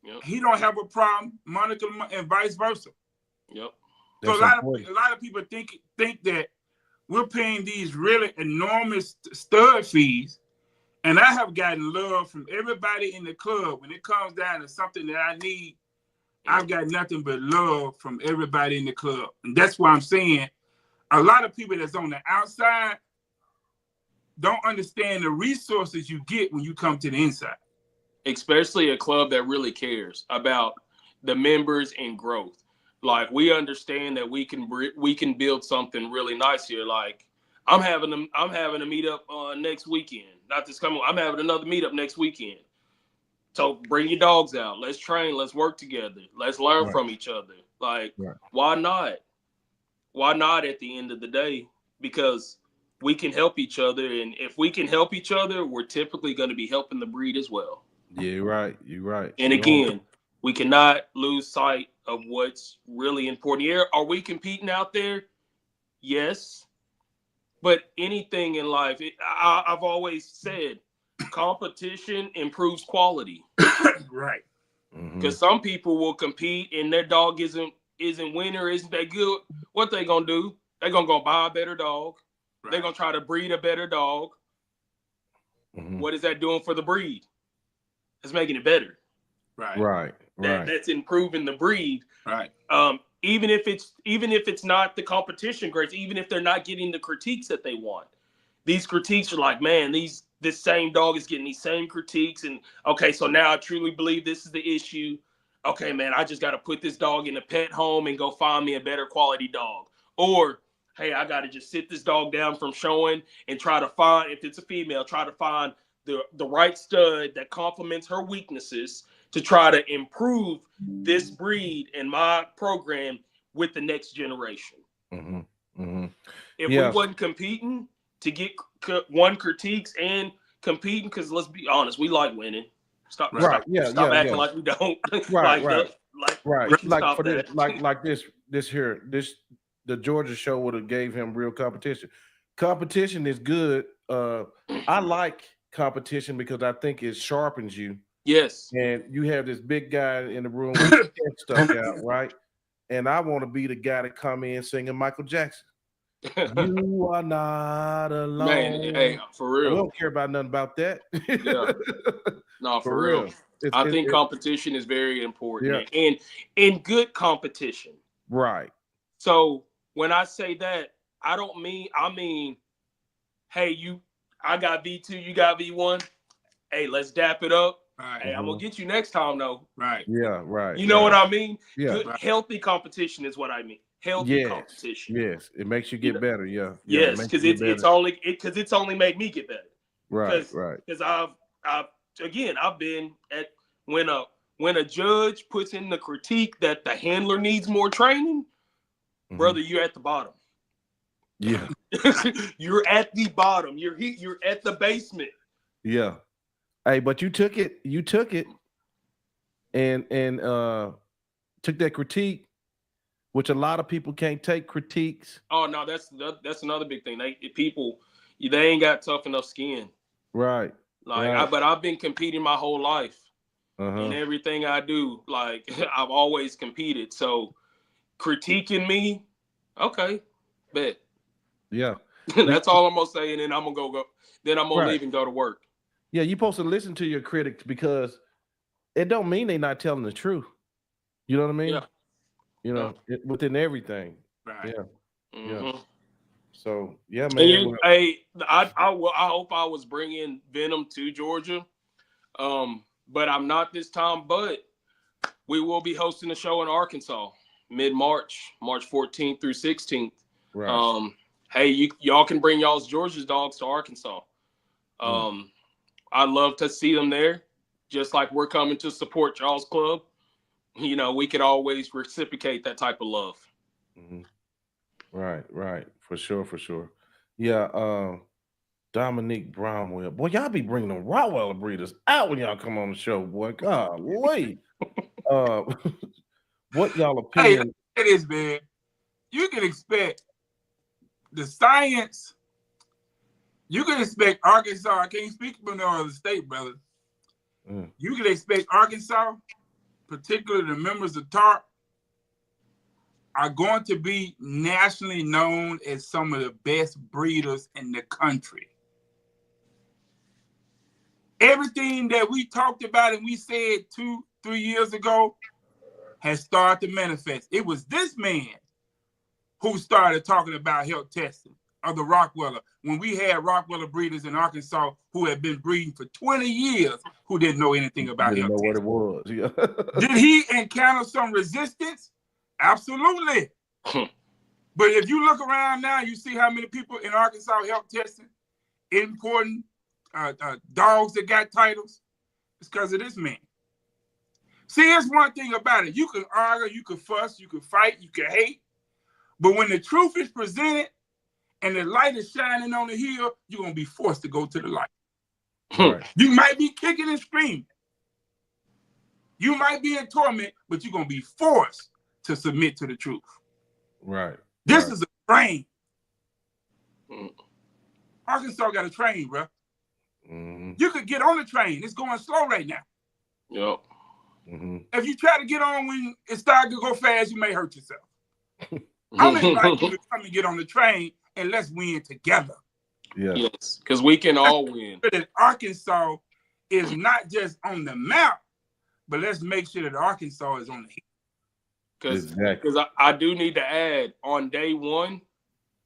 Yep. He don't have a problem. Monica and vice versa. Yep. So a lot of people think that we're paying these really enormous stud fees. And I have gotten love from everybody in the club. When it comes down to something that I need, I've got nothing but love from everybody in the club. And that's why I'm saying a lot of people that's on the outside don't understand the resources you get when you come to the inside. Especially a club that really cares about the members and growth. Like, we understand that we can build something really nice here. Like, I'm having a meetup next weekend. Not this coming. I'm having another meetup next weekend. So bring your dogs out. Let's train. Let's work together. Let's learn from each other. Like, why not? Why not at the end of the day? Because we can help each other, and if we can help each other, we're typically going to be helping the breed as well. Yeah, you're right. You're right. And again, we cannot lose sight of what's really important here. Are we competing out there? Yes. But anything in life, I've always said, competition improves quality. Right. Because some people will compete and their dog isn't winning or isn't that good. What they gonna do? They're gonna go buy a better dog. Right. They're gonna try to breed a better dog. What is that doing for the breed? It's making it better. Right. That's improving the breed. Right. Even if it's not the competition grades, even if they're not getting the critiques that they want, these critiques are like, man, this same dog is getting these same critiques, and okay, so now I truly believe this is the issue. Okay, man, I just got to put this dog in a pet home and go find me a better quality dog. Or, hey, I got to just sit this dog down from showing and try to find, if it's a female, try to find the right stud that complements her weaknesses to try to improve this breed in my program with the next generation. If we wasn't competing to get critiques and competing, because let's be honest, we like winning. Stop acting like we don't. The Georgia show would have gave him real competition. Competition is good. I like competition because I think it sharpens you. Yes. And you have this big guy in the room with his head stuck out, right? And I want to be the guy that come in singing Michael Jackson. You are not alone. Man, hey, for real. I don't care about nothing about that. Yeah. No, for real. I think competition is very important. Yeah. And good competition. Right. So when I say that, I mean, hey, I got V2, you got V1. Hey, let's dap it up. Right. Hey, I'm gonna get you next time though. Right. Yeah, right. You know what I mean? Yeah. Good, healthy competition is what I mean. Healthy competition. Yes, it makes you get better. Yeah. Yes, because it's only made me get better. Right. Because I've been at when a judge puts in the critique that the handler needs more training, brother, you're at the bottom. Yeah. You're at the bottom. You're at the basement. Yeah. Hey, but you took it and took that critique, which a lot of people can't take critiques. Oh no, that's another big thing. They ain't got tough enough skin. Right. But I've been competing my whole life. In everything I do. Like I've always competed. So critiquing me, okay, bet. Yeah. That's all I'm gonna say, and then I'm gonna go. Then I'm gonna leave and go to work. Yeah, you're supposed to listen to your critics because it don't mean they're not telling the truth. You know what I mean? Yeah. You know, within everything. Right. Yeah. Yeah. So yeah, man. I hope I was bringing Venom to Georgia, but I'm not this time. But we will be hosting a show in Arkansas mid-March, March 14th through 16th. Right. Hey, y'all can bring y'all's Georgia's dogs to Arkansas. I'd love to see them there, just like we're coming to support y'all's club. You know, we could always reciprocate that type of love. Right. For sure. Yeah, Dominique Bromwell. Boy, y'all be bringing them Rottweiler breeders out when y'all come on the show, boy. Golly. What y'all opinion? Hey, it is, man. You can expect the science. You can expect Arkansas. I can't speak for no other state, brother. You can expect Arkansas, particularly the members of TARP, are going to be nationally known as some of the best breeders in the country. Everything that we talked about and we said 2-3 years ago has started to manifest. It was this man who started talking about health testing of the Rottweiler when we had Rottweiler breeders in Arkansas who had been breeding for 20 years who didn't know anything about health testing. What it was. Yeah. Did he encounter some resistance? Absolutely. But if you look around now, you see how many people in Arkansas health testing, importing dogs that got titles. It's because of this man. See, here's one thing about it. You can argue, you can fuss, you can fight, you can hate. But when the truth is presented and the light is shining on the hill, you're going to be forced to go to the light. Right. You might be kicking and screaming. You might be in torment, but you're going to be forced to submit to the truth. Right. This is a train. Arkansas got a train, bro. You could get on the train. It's going slow right now. Yep. Mm-hmm. If you try to get on when it starts to go fast, you may hurt yourself. I'm inviting you to come and get on the train and let's win together. Yes, because we can all win. That Arkansas is not just on the map, but let's make sure that Arkansas is on the hill. Because I do need to add, on day one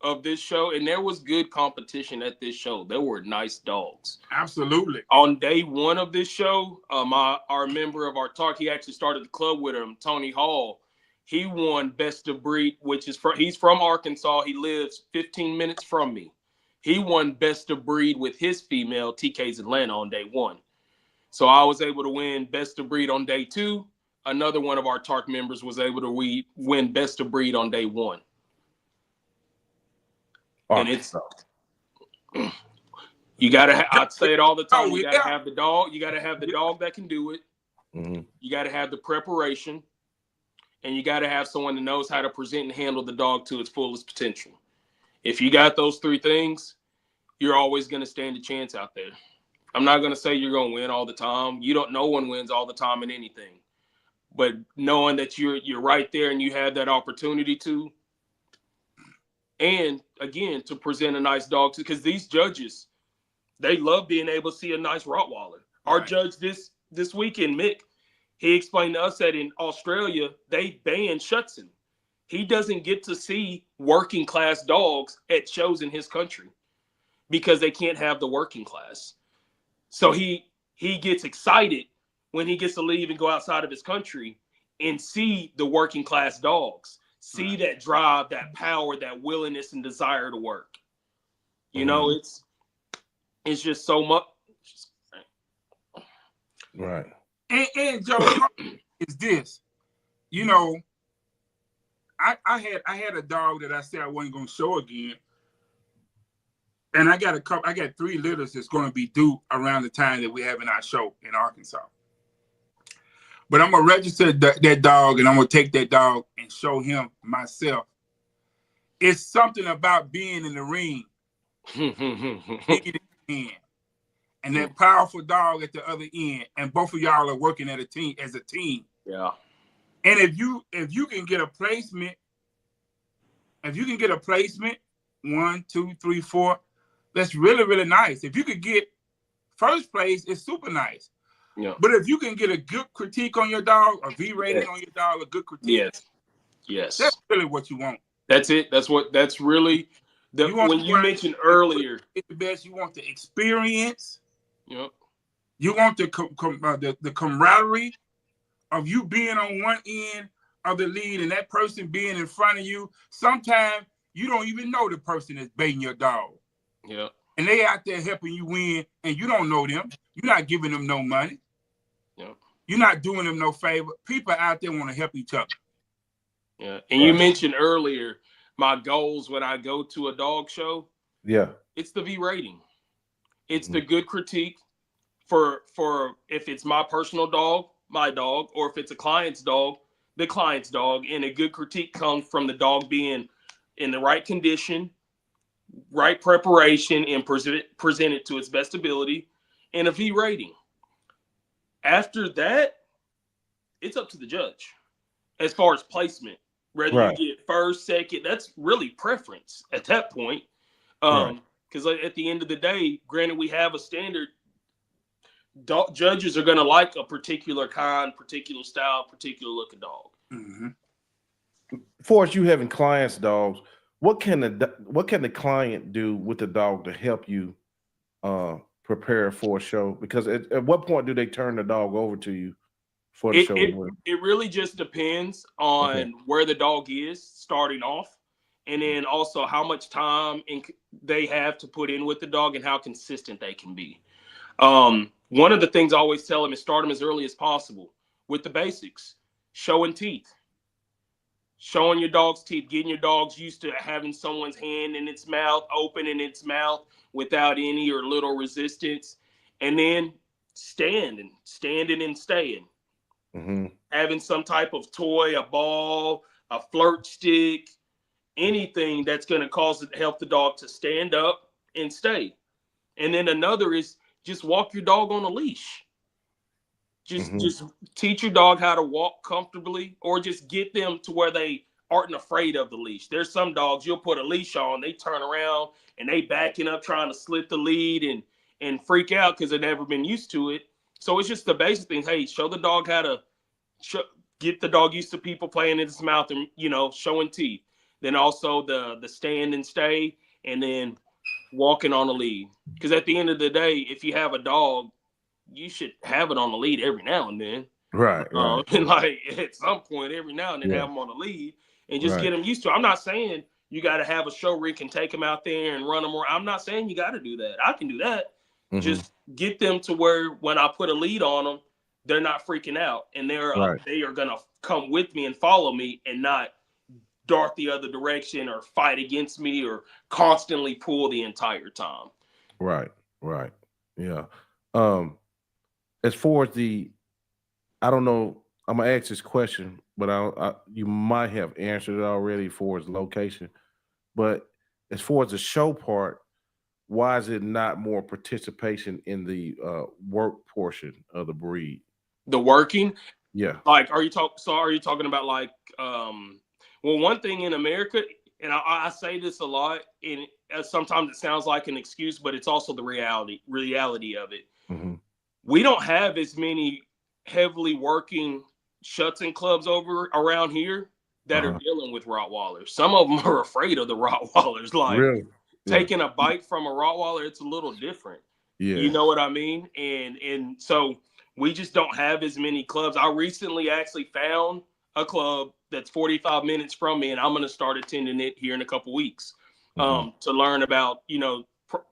of this show, and there was good competition at this show. There were nice dogs. Absolutely. On day one of this show, our member of our talk, he actually started the club with him, Tony Hall. He won Best of Breed, which is he's from Arkansas. He lives 15 minutes from me. He won Best of Breed with his female, TK's Atlanta, on day one. So I was able to win Best of Breed on day two. Another one of our TARC members was able to win Best of Breed on day one. And it's, you got to, I say it all the time, you got to have the dog. You got to have the dog that can do it. Mm-hmm. You got to have the preparation. And you got to have someone that knows how to present and handle the dog to its fullest potential. If you got those three things, you're always going to stand a chance out there. I'm not going to say you're going to win all the time. No one wins all the time in anything. But knowing that you're right there and you have that opportunity to, and again, to present a nice dog to, because these judges, they love being able to see a nice Rottweiler. Our judge this weekend, Mick, he explained to us that in Australia, they banned Schutzen. He doesn't get to see working class dogs at shows in his country because they can't have the working class. So he gets excited when he gets to leave and go outside of his country and see the working class dogs, see that drive, that power, that willingness and desire to work. You know, it's just so much. Right. And Joe, is this, you know, I had a dog that I said I wasn't going to show again. And I got 3 litters that's going to be due around the time that we're having our show in Arkansas. But I'm going to register that dog, and I'm going to take that dog and show him myself. It's something about being in the ring, and that powerful dog at the other end, and both of y'all are working as a team. Yeah. And if you can get a placement, 1, 2, 3, 4, that's really, really nice. If you could get first place, it's super nice. Yeah. But if you can get a good critique on your dog, a V rating on your dog, a good critique, yes, that's really what you want. That's it. That's really when you mentioned earlier, it's the best. You want the experience. Yep. You want the camaraderie of you being on one end of the lead and that person being in front of you. Sometimes you don't even know the person that's baiting your dog. Yeah. And they out there helping you win, and you don't know them. You're not giving them no money. Yeah. You're not doing them no favor. People out there want to help each other. Yeah. And you mentioned earlier my goals when I go to a dog show. Yeah. It's the V rating. It's the good critique for if it's my personal dog, my dog, or if it's a client's dog, the client's dog. And a good critique comes from the dog being in the right condition, right preparation, and present it to its best ability, and a V rating. After that, it's up to the judge as far as placement. Whether you get first, second, that's really preference at that point. Because at the end of the day, granted, we have a standard. Judges are going to like a particular kind, particular style, particular looking dog. Mm-hmm. For you having clients' dogs, what can the client do with the dog to help you prepare for a show? Because at what point do they turn the dog over to you for the show? It really just depends on where the dog is starting off, and then also how much time they have to put in with the dog and how consistent they can be. One of the things I always tell them is start them as early as possible with the basics, showing teeth. Showing your dog's teeth, getting your dogs used to having someone's hand in its mouth, open in its mouth without any or little resistance. And then standing and staying. Mm-hmm. Having some type of toy, a ball, a flirt stick, anything that's going to help the dog to stand up and stay. And then another is just walk your dog on a leash. Just teach your dog how to walk comfortably, or just get them to where they aren't afraid of the leash. There's some dogs you'll put a leash on, they turn around and they backing up trying to slip the lead and freak out because they've never been used to it. So it's just the basic things. Hey, show the dog how to get the dog used to people playing in its mouth and, showing teeth. Then also the stand and stay, and then walking on the lead. Because at the end of the day, if you have a dog, you should have it on the lead every now and then. Right. And like at some point, every now and then, have them on the lead and just get them used to it. I'm not saying you got to have a show where you can take them out there and run them around. I'm not saying you got to do that. I can do that. Just get them to where when I put a lead on them, they're not freaking out, and they are gonna come with me and follow me, and not dart the other direction or fight against me or constantly pull the entire time. Right. Yeah. As far as I don't know, I'm gonna ask this question, but you might have answered it already for its location. But as far as the show part, why is it not more participation in the work portion of the breed? The working? Yeah. Like, are you talking about like, well, one thing in America, and I say this a lot, and sometimes it sounds like an excuse, but it's also the reality of it. We don't have as many heavily working shuts and clubs around here that are dealing with Rottweilers. Some of them are afraid of the Rottweilers. Like, really? Taking a bite from a Rottweiler, it's a little different. Yeah. You know what I mean? And so we just don't have as many clubs. I recently actually found a club that's 45 minutes from me, and I'm going to start attending it here in a couple weeks to learn about,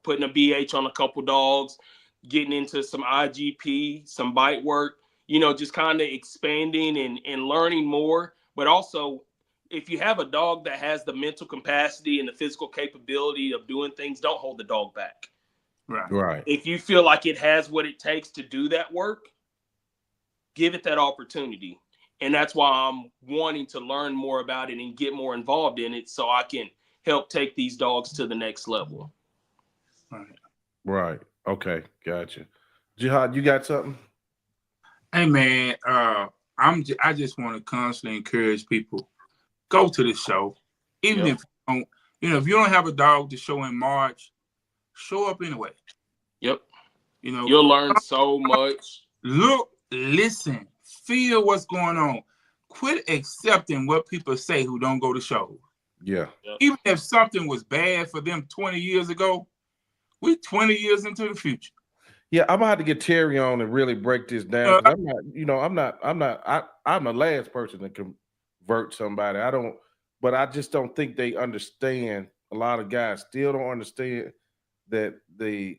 putting a BH on a couple dogs, getting into some IGP, some bite work, just kind of expanding and learning more. But also, if you have a dog that has the mental capacity and the physical capability of doing things, don't hold the dog back. Right. If you feel like it has what it takes to do that work, give it that opportunity. And that's why I'm wanting to learn more about it and get more involved in it so I can help take these dogs to the next level. Right. Okay. Gotcha. Jihad, you got something? Hey, man, I just want to constantly encourage people, go to the show. Even if if you don't have a dog to show in March, show up anyway. Yep. You'll learn so much. Look, listen, feel what's going on. Quit accepting what people say who don't go to shows. Yeah. Even if something was bad for them 20 years ago, we 20 years into the future. Yeah, I'm gonna have to get Terry on and really break this down. I'm the last person to convert somebody. But I just don't think they understand. A lot of guys still don't understand that the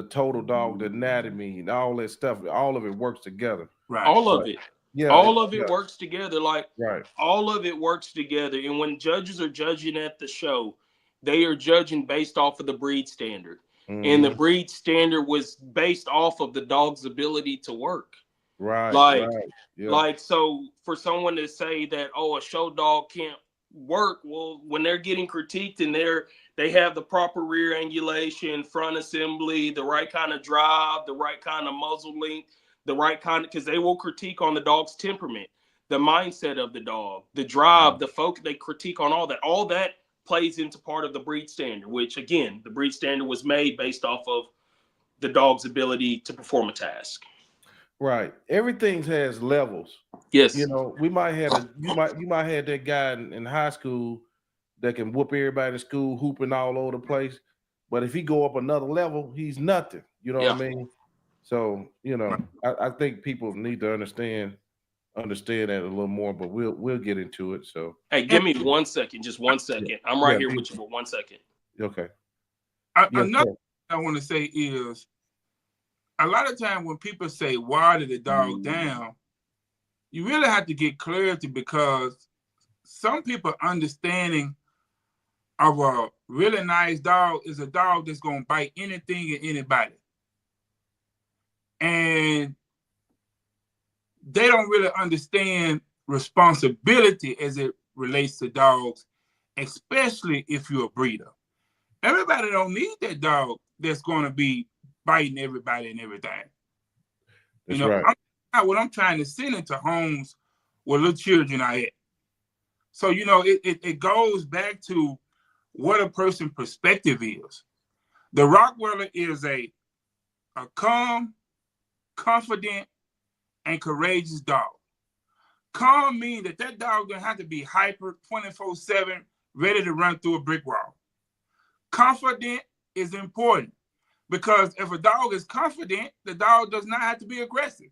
total dog, the anatomy, and all that stuff, all of it works together. Right. All of it. Yeah. All of it works together. Like, right. All of it works together. And when judges are judging at the show, they are judging based off of the breed standard. And the breed standard was based off of the dog's ability to work. Right. Like, so for someone to say that, a show dog can't work, well, when they're getting critiqued and they have the proper rear angulation, front assembly, the right kind of drive, the right kind of muzzle length, the right kind of, because they will critique on the dog's temperament, the mindset of the dog, the drive, the focus, they critique on all that. All that plays into part of the breed standard, which again, the breed standard was made based off of the dog's ability to perform a task. Right. Everything has levels. Yes. We might have you might have that guy in high school that can whoop everybody in school, hooping all over the place. But if he go up another level, he's nothing. You know what I mean? So, I think people need to understand that a little more, but we'll get into it. So hey, give me 1 second, just 1 second. I'm right here with you for 1 second. Okay. Another thing I want to say is a lot of time when people say water the dog down, you really have to get clarity, because some people understanding of a really nice dog is a dog that's gonna bite anything and anybody. And they don't really understand responsibility as it relates to dogs, especially if you're a breeder. Everybody don't need that dog that's going to be biting everybody and everything. That's right. not what I'm trying to send into homes where little children are at. So, you know, it goes back to what a person's perspective is. The Rottweiler is a calm, confident, and courageous dog. Calm means that dog gonna have to be hyper 24/7, ready to run through a brick wall. Confident is important because if a dog is confident, the dog does not have to be aggressive.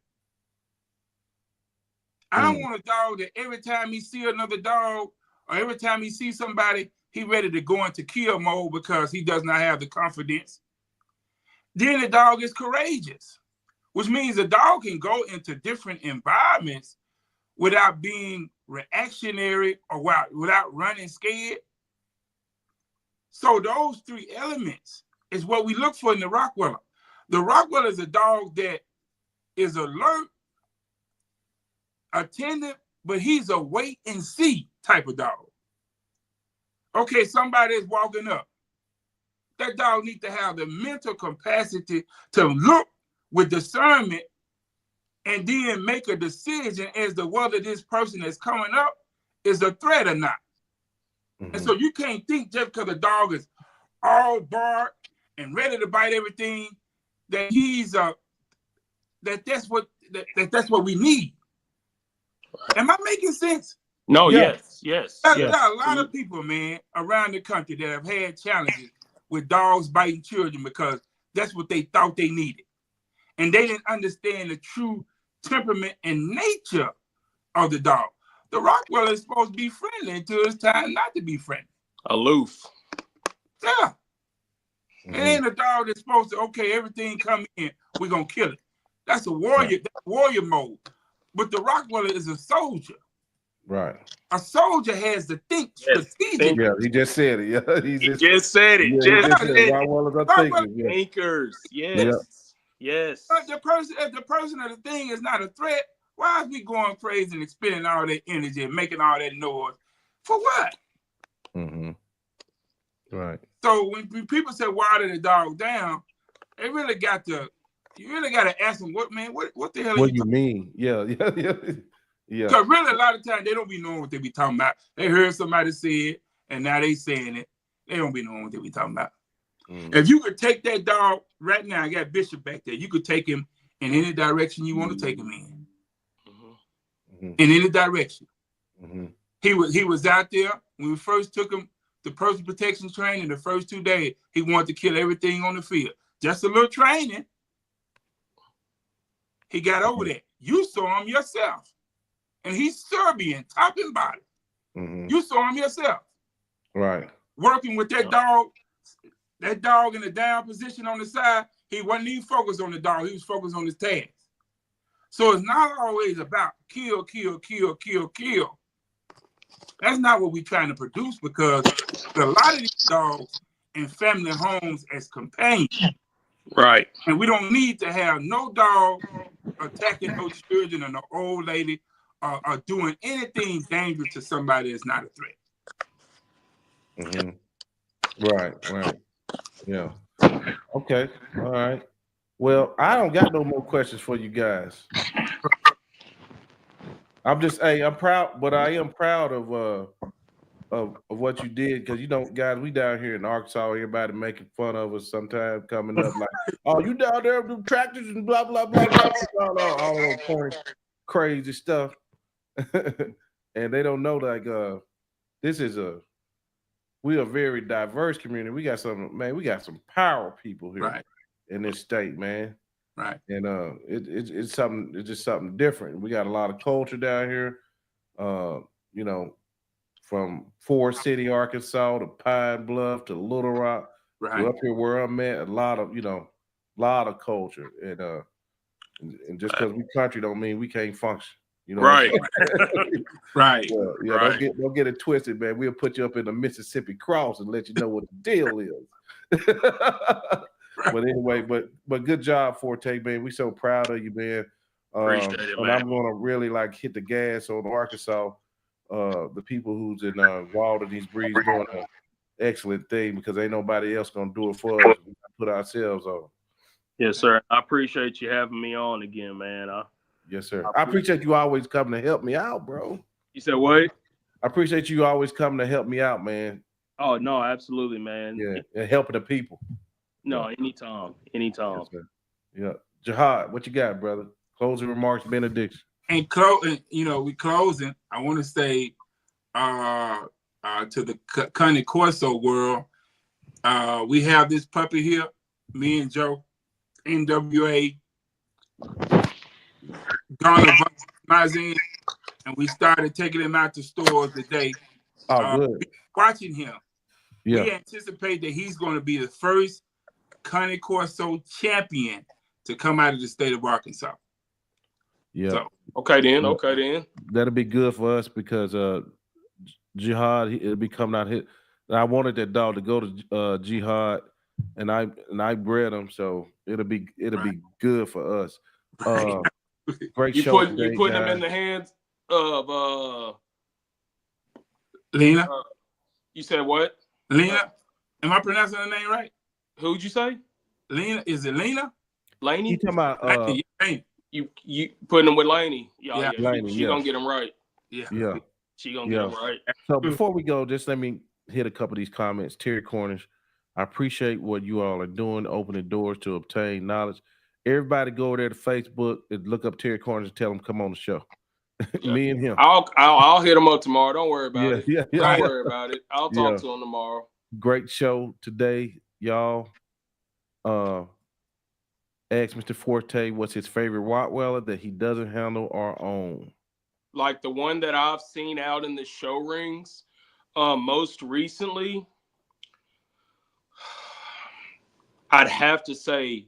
I don't want a dog that every time he see another dog or every time he sees somebody, he ready to go into kill mode because he does not have the confidence. Then the dog is courageous, which means the dog can go into different environments without being reactionary or without running scared. So those three elements is what we look for in the Rottweiler. The Rottweiler is a dog that is alert, attentive, but he's a wait and see type of dog. Okay, somebody is walking up. That dog needs to have the mental capacity to look with discernment and then make a decision as to whether this person that's coming up is a threat or not. Mm-hmm. And so you can't think just because the dog is all bark and ready to bite everything that he's that's what we need. Am I making sense? No, yes. There are a lot of people, man, around the country that have had challenges with dogs biting children because that's what they thought they needed. And they didn't understand the true temperament and nature of the dog. The Rottweiler is supposed to be friendly until it's time not to be friendly. Aloof. Yeah. Mm-hmm. It ain't a dog that's supposed to, okay, everything come in, we're going to kill it. That's a warrior, that's warrior mode. But the Rottweiler is a soldier. Right. A soldier has to think strategically. Yeah, he just said it. Yeah, he just said it. Thinkers. Yes. Yes. But if the person of the thing is not a threat, why is we going crazy and expending all that energy and making all that noise? For what? Mm-hmm. Right. So when people say water the dog down, you really got to ask them, what the hell what you mean? Yeah. Because really a lot of times they don't be knowing what they be talking about. They heard somebody say it and now they saying it. They don't be knowing what they be talking about. Mm-hmm. If you could take that dog right now, I got Bishop back there, you could take him in any direction you want to take him in. Mm-hmm. In any direction. Mm-hmm. He was out there when we first took him to personal protection training. The first 2 days, he wanted to kill everything on the field. Just a little training. He got over that. You saw him yourself. And he's Serbian, top and bottom. Mm-hmm. You saw him yourself. Right. Working with that dog in the down position on the side, he wasn't even focused on the dog. He was focused on his task. So it's not always about kill. That's not what we're trying to produce because a lot of these dogs in family homes as companions. Right. And we don't need to have no dog attacking no children or no old lady or doing anything dangerous to somebody that's not a threat. Mm-hmm. Right. Yeah. Okay. All right. Well, I don't got no more questions for you guys. I'm proud, but I am proud of what you did because guys, we down here in Arkansas, everybody making fun of us sometimes coming up like, oh, you down there with tractors and blah blah blah all corny, crazy stuff, and they don't know like we're a very diverse community. We got some power people here in this state, man. Right. And it's just something different. We got a lot of culture down here. From Forte City, Arkansas to Pine Bluff to Little Rock. Right. To up here where I'm at, a lot of culture. And just because we country don't mean we can't function. Right. Right. Yeah, right. Don't get it twisted, man. We'll put you up in the Mississippi Cross and let you know what the deal is. But anyway, but good job, Forte, man. We so proud of you, man. Appreciate it, man. And I'm gonna really hit the gas on Arkansas. The people who's involved in these breeds doing an excellent thing because ain't nobody else gonna do it for us. We put ourselves on. Yes, sir. I appreciate you having me on again, man. Yes, sir. I appreciate you always coming to help me out, bro. You said what? I appreciate you always coming to help me out, man. Oh no, absolutely, man. Yeah, and helping the people. No, anytime. Yes, sir. Yeah. Jihad, what you got, brother? Closing remarks, benediction. And we closing. I want to say to the Cunning Corso world, we have this puppy here, me and Joe, NWA, Garner Mizan, and we started taking him out to stores today. Oh, good. Watching him. Yeah. We anticipate that he's going to be the first Cunning Corso champion to come out of the state of Arkansas. Yeah. So, Okay then. That'll be good for us because Jihad, it'll be coming out here. And I wanted that dog to go to Jihad, and I bred him, so it'll be good for us. Great show. You putting him in the hands of Lena. You said what? Lena. Am I pronouncing her name right? Who'd you say? Lena. Is it Lena? Laney? You talking about Lena. You putting him with Laney? Yeah. Laney, she gonna get him right. Yeah. She gonna get him right. So before we go, just let me hit a couple of these comments. Terry Cornish, I appreciate what you all are doing, opening doors to obtain knowledge. Everybody go over there to Facebook and look up Terry Cornish and tell him come on the show. Yeah. Me and him. I'll hit him up tomorrow. Don't worry about it. Yeah. Don't worry about it. I'll talk to him tomorrow. Great show today, y'all. Ask Mr. Forte what's his favorite Rottweiler that he doesn't handle or own. Like the one that I've seen out in the show rings, most recently, I'd have to say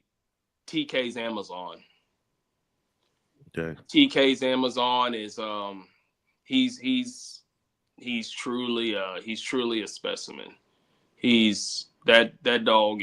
TK's Amazon. Okay. TK's Amazon is he's truly a specimen. That dog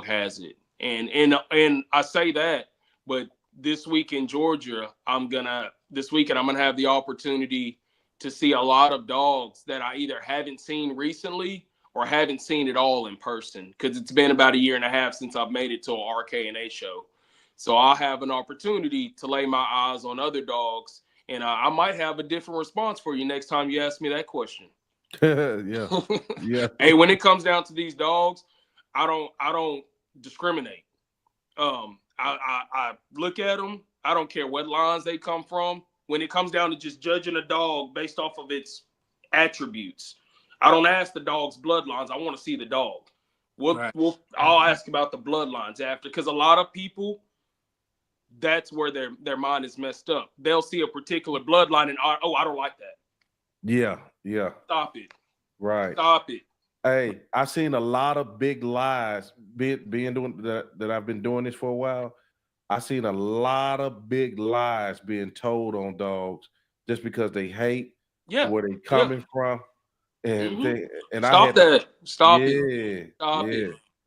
has it. And I say that, but this week in Georgia, I'm gonna have the opportunity to see a lot of dogs that I either haven't seen recently or haven't seen at all in person, because it's been about a year and a half since I've made it to an RK&A show. So I'll have an opportunity to lay my eyes on other dogs, and I might have a different response for you next time you ask me that question. Yeah. Hey, when it comes down to these dogs, I don't discriminate. I look at them. I don't care what lines they come from. When it comes down to just judging a dog based off of its attributes, I don't ask the dog's bloodlines. I want to see the dog. I'll ask about the bloodlines after, because a lot of people, that's where their mind is messed up. They'll see a particular bloodline and I don't like that. Yeah. Stop it. Right. Stop it. Hey, I've seen a lot of big lies being doing that I've been doing this for a while. I've seen a lot of big lies being told on dogs just because they hate where they coming from. And Stop it.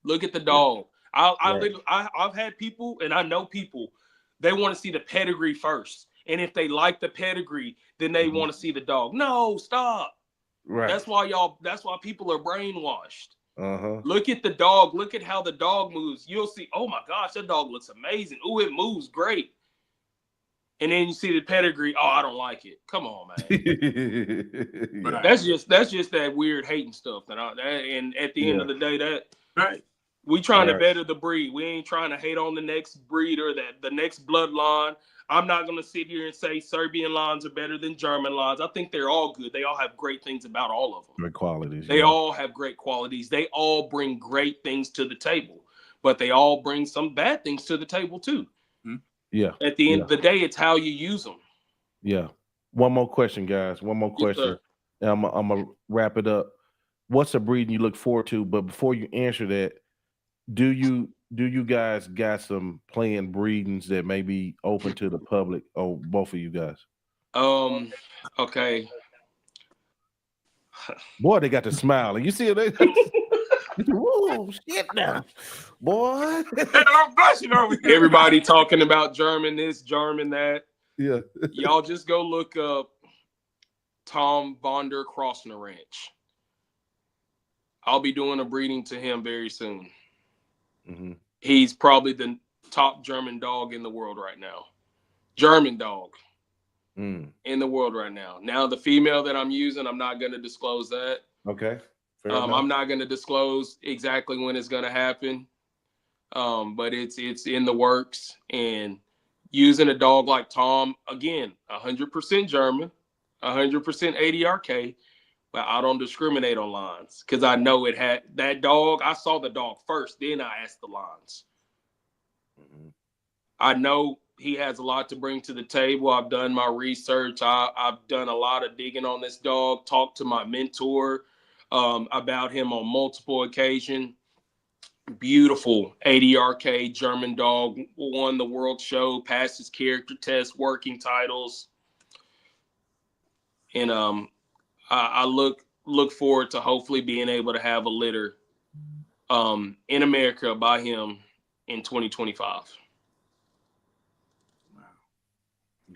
Look at the dog. I've had people, and I know people, they want to see the pedigree first. And if they like the pedigree, then they want to see the dog. No, stop. Right. That's why people are brainwashed. Uh-huh. Look at the dog. Look at how the dog moves. You'll see, oh my gosh, that dog looks amazing. Ooh, it moves great. And then you see the pedigree. Oh, I don't like it. Come on, man. But that's just that weird hating stuff. And at the end of the day, we trying to better the breed. We ain't trying to hate on the next breeder, the next bloodline. I'm not going to sit here and say Serbian lines are better than German lines. I think they're all good. They all have great things about all of them. Great qualities. They all have great qualities. They all bring great things to the table, but they all bring some bad things to the table too. Yeah. At the end of the day, it's how you use them. Yeah. One more question, guys. One more question. And I'm going to wrap it up. What's a breed you look forward to? But before you answer that, do you guys got some planned breedings that may be open to the public, or both of you guys? Okay. Boy, they got the smile. You see it? Whoa, shit now. Boy. I'm blushing over here. Everybody talking about German this, German that. Yeah. Y'all just go look up Tom von der Krosner Ranch. I'll be doing a breeding to him very soon. Mm-hmm. He's probably the top German dog in the world right now. German dog Mm. in the world right now. Now, the female that I'm using, I'm not going to disclose that. Okay. Fair enough. I'm not going to disclose exactly when it's going to happen, but it's in the works. And using a dog like Tom, again, 100% German, 100% ADRK, but I don't discriminate on lines because I know it had that dog. I saw the dog first, then I asked the lines. Mm-hmm. I know he has a lot to bring to the table. I've done my research. I've done a lot of digging on this dog, talked to my mentor about him on multiple occasions. Beautiful ADRK German dog, won the world show, passed his character test, working titles. And I look forward to hopefully being able to have a litter in America by him in 2025.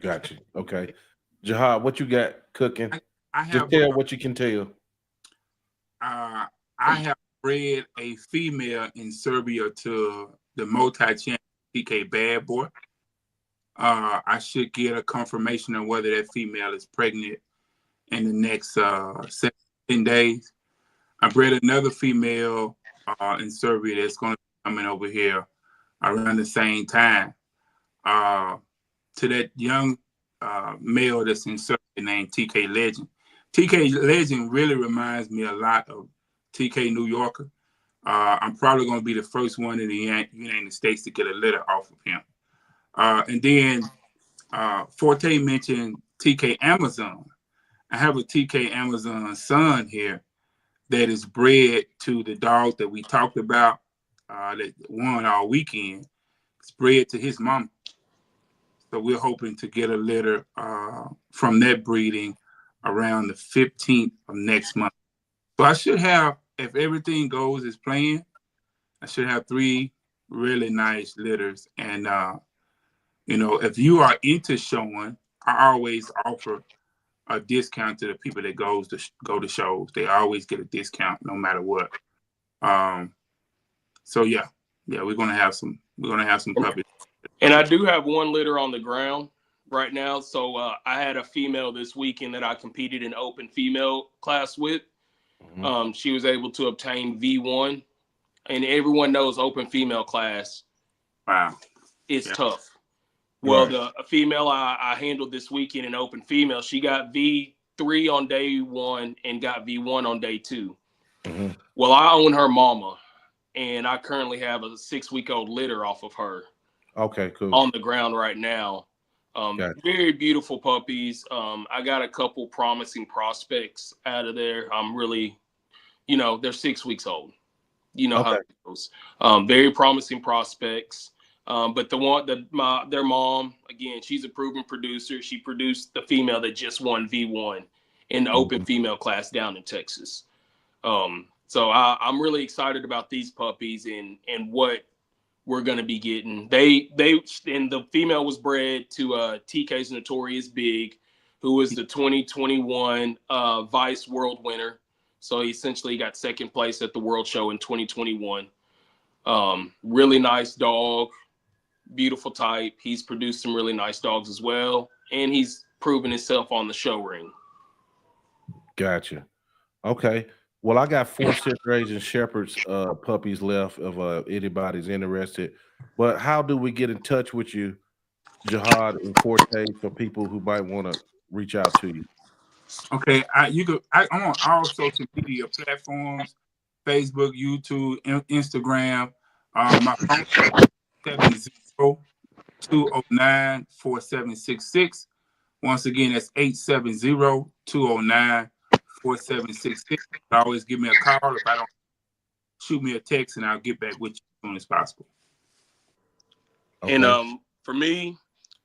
Gotcha. Okay. Jihad, what you got cooking? I Just have tell what you can tell. I have bred a female in Serbia to the multi-champion TK Bad Boy. I should get a confirmation on whether that female is pregnant in the next 10 days. I bred another female in Serbia that's going to be coming over here around the same time. To that young male that's in Serbia named TK Legend. TK Legend really reminds me a lot of TK New Yorker. I'm probably going to be the first one in the United States to get a litter off of him. And then Forte mentioned TK Amazon. I have a TK Amazon son here that is bred to the dog that we talked about that won all weekend. It's bred to his mom. So we're hoping to get a litter from that breeding around the 15th of next month. So I should have, if everything goes as planned, I should have 3 really nice litters. And, if you are into showing, I always offer a discount to the people that go to shows. They always get a discount no matter what. So yeah, we're gonna have some puppies. And I do have one litter on the ground right now. So I had a female this weekend that I competed in open female class with. Mm-hmm. She was able to obtain V1, and everyone knows open female class. Wow, It's tough. Right. Well, the female I handled this weekend in open female, she got V3 on day 1 and got V1 on day 2. Mm-hmm. Well, I own her mama, and I currently have a 6-week-old litter off of her. Okay, cool. On the ground right now. Gotcha. Very beautiful puppies. I got a couple promising prospects out of there. I'm really, they're 6 weeks old. You know how it goes. Very promising prospects. But their mom, again, she's a proven producer. She produced the female that just won V1 in the open female class down in Texas. So I'm really excited about these puppies and what we're going to be getting. And the female was bred to TK's Notorious Big, who was the 2021 Vice World winner. So he essentially got second place at the World Show in 2021. Really nice dog, beautiful type. He's produced some really nice dogs as well, and he's proven himself on the show ring. Gotcha. Okay. Well, I got 4 Asian Shepherds puppies left if anybody's interested. But how do we get in touch with you, Jihad and Forte, for people who might want to reach out to you? Okay, I'm on all social media platforms: Facebook, YouTube, Instagram. My phone 870-209-4766. Once again, that's 870-209-4766. Always give me a call. If I don't, shoot me a text and I'll get back with you as soon as possible. Okay. And for me,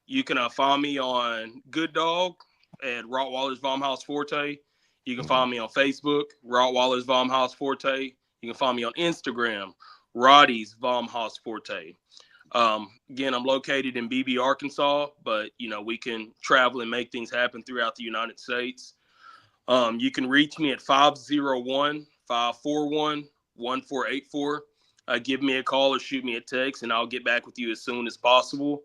you can find me on Good Dog at Rottweiler's Haus Forte. You can find me on Facebook, Rottweiler's Haus Forte. You can find me on Instagram, Roddy's Haus Forte. Again, I'm located in BB, Arkansas, but we can travel and make things happen throughout the United States. You can reach me at 501-541-1484. Give me a call or shoot me a text, and I'll get back with you as soon as possible.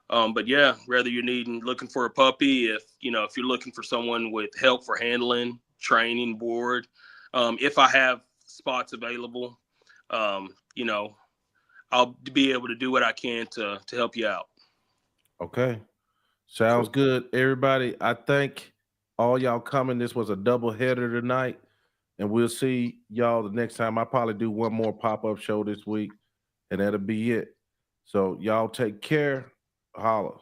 But yeah, whether you're looking for a puppy, if you're looking for someone with help for handling, training, board, if I have spots available, I'll be able to do what I can to help you out. Okay. Sounds good. Everybody, I thank all y'all coming. This was a double header tonight. And we'll see y'all the next time. I probably do one more pop-up show this week, and that'll be it. So y'all take care. Holla.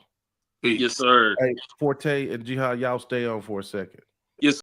Peace. Yes, sir. Hey, Forte and Jihad, y'all stay on for a second.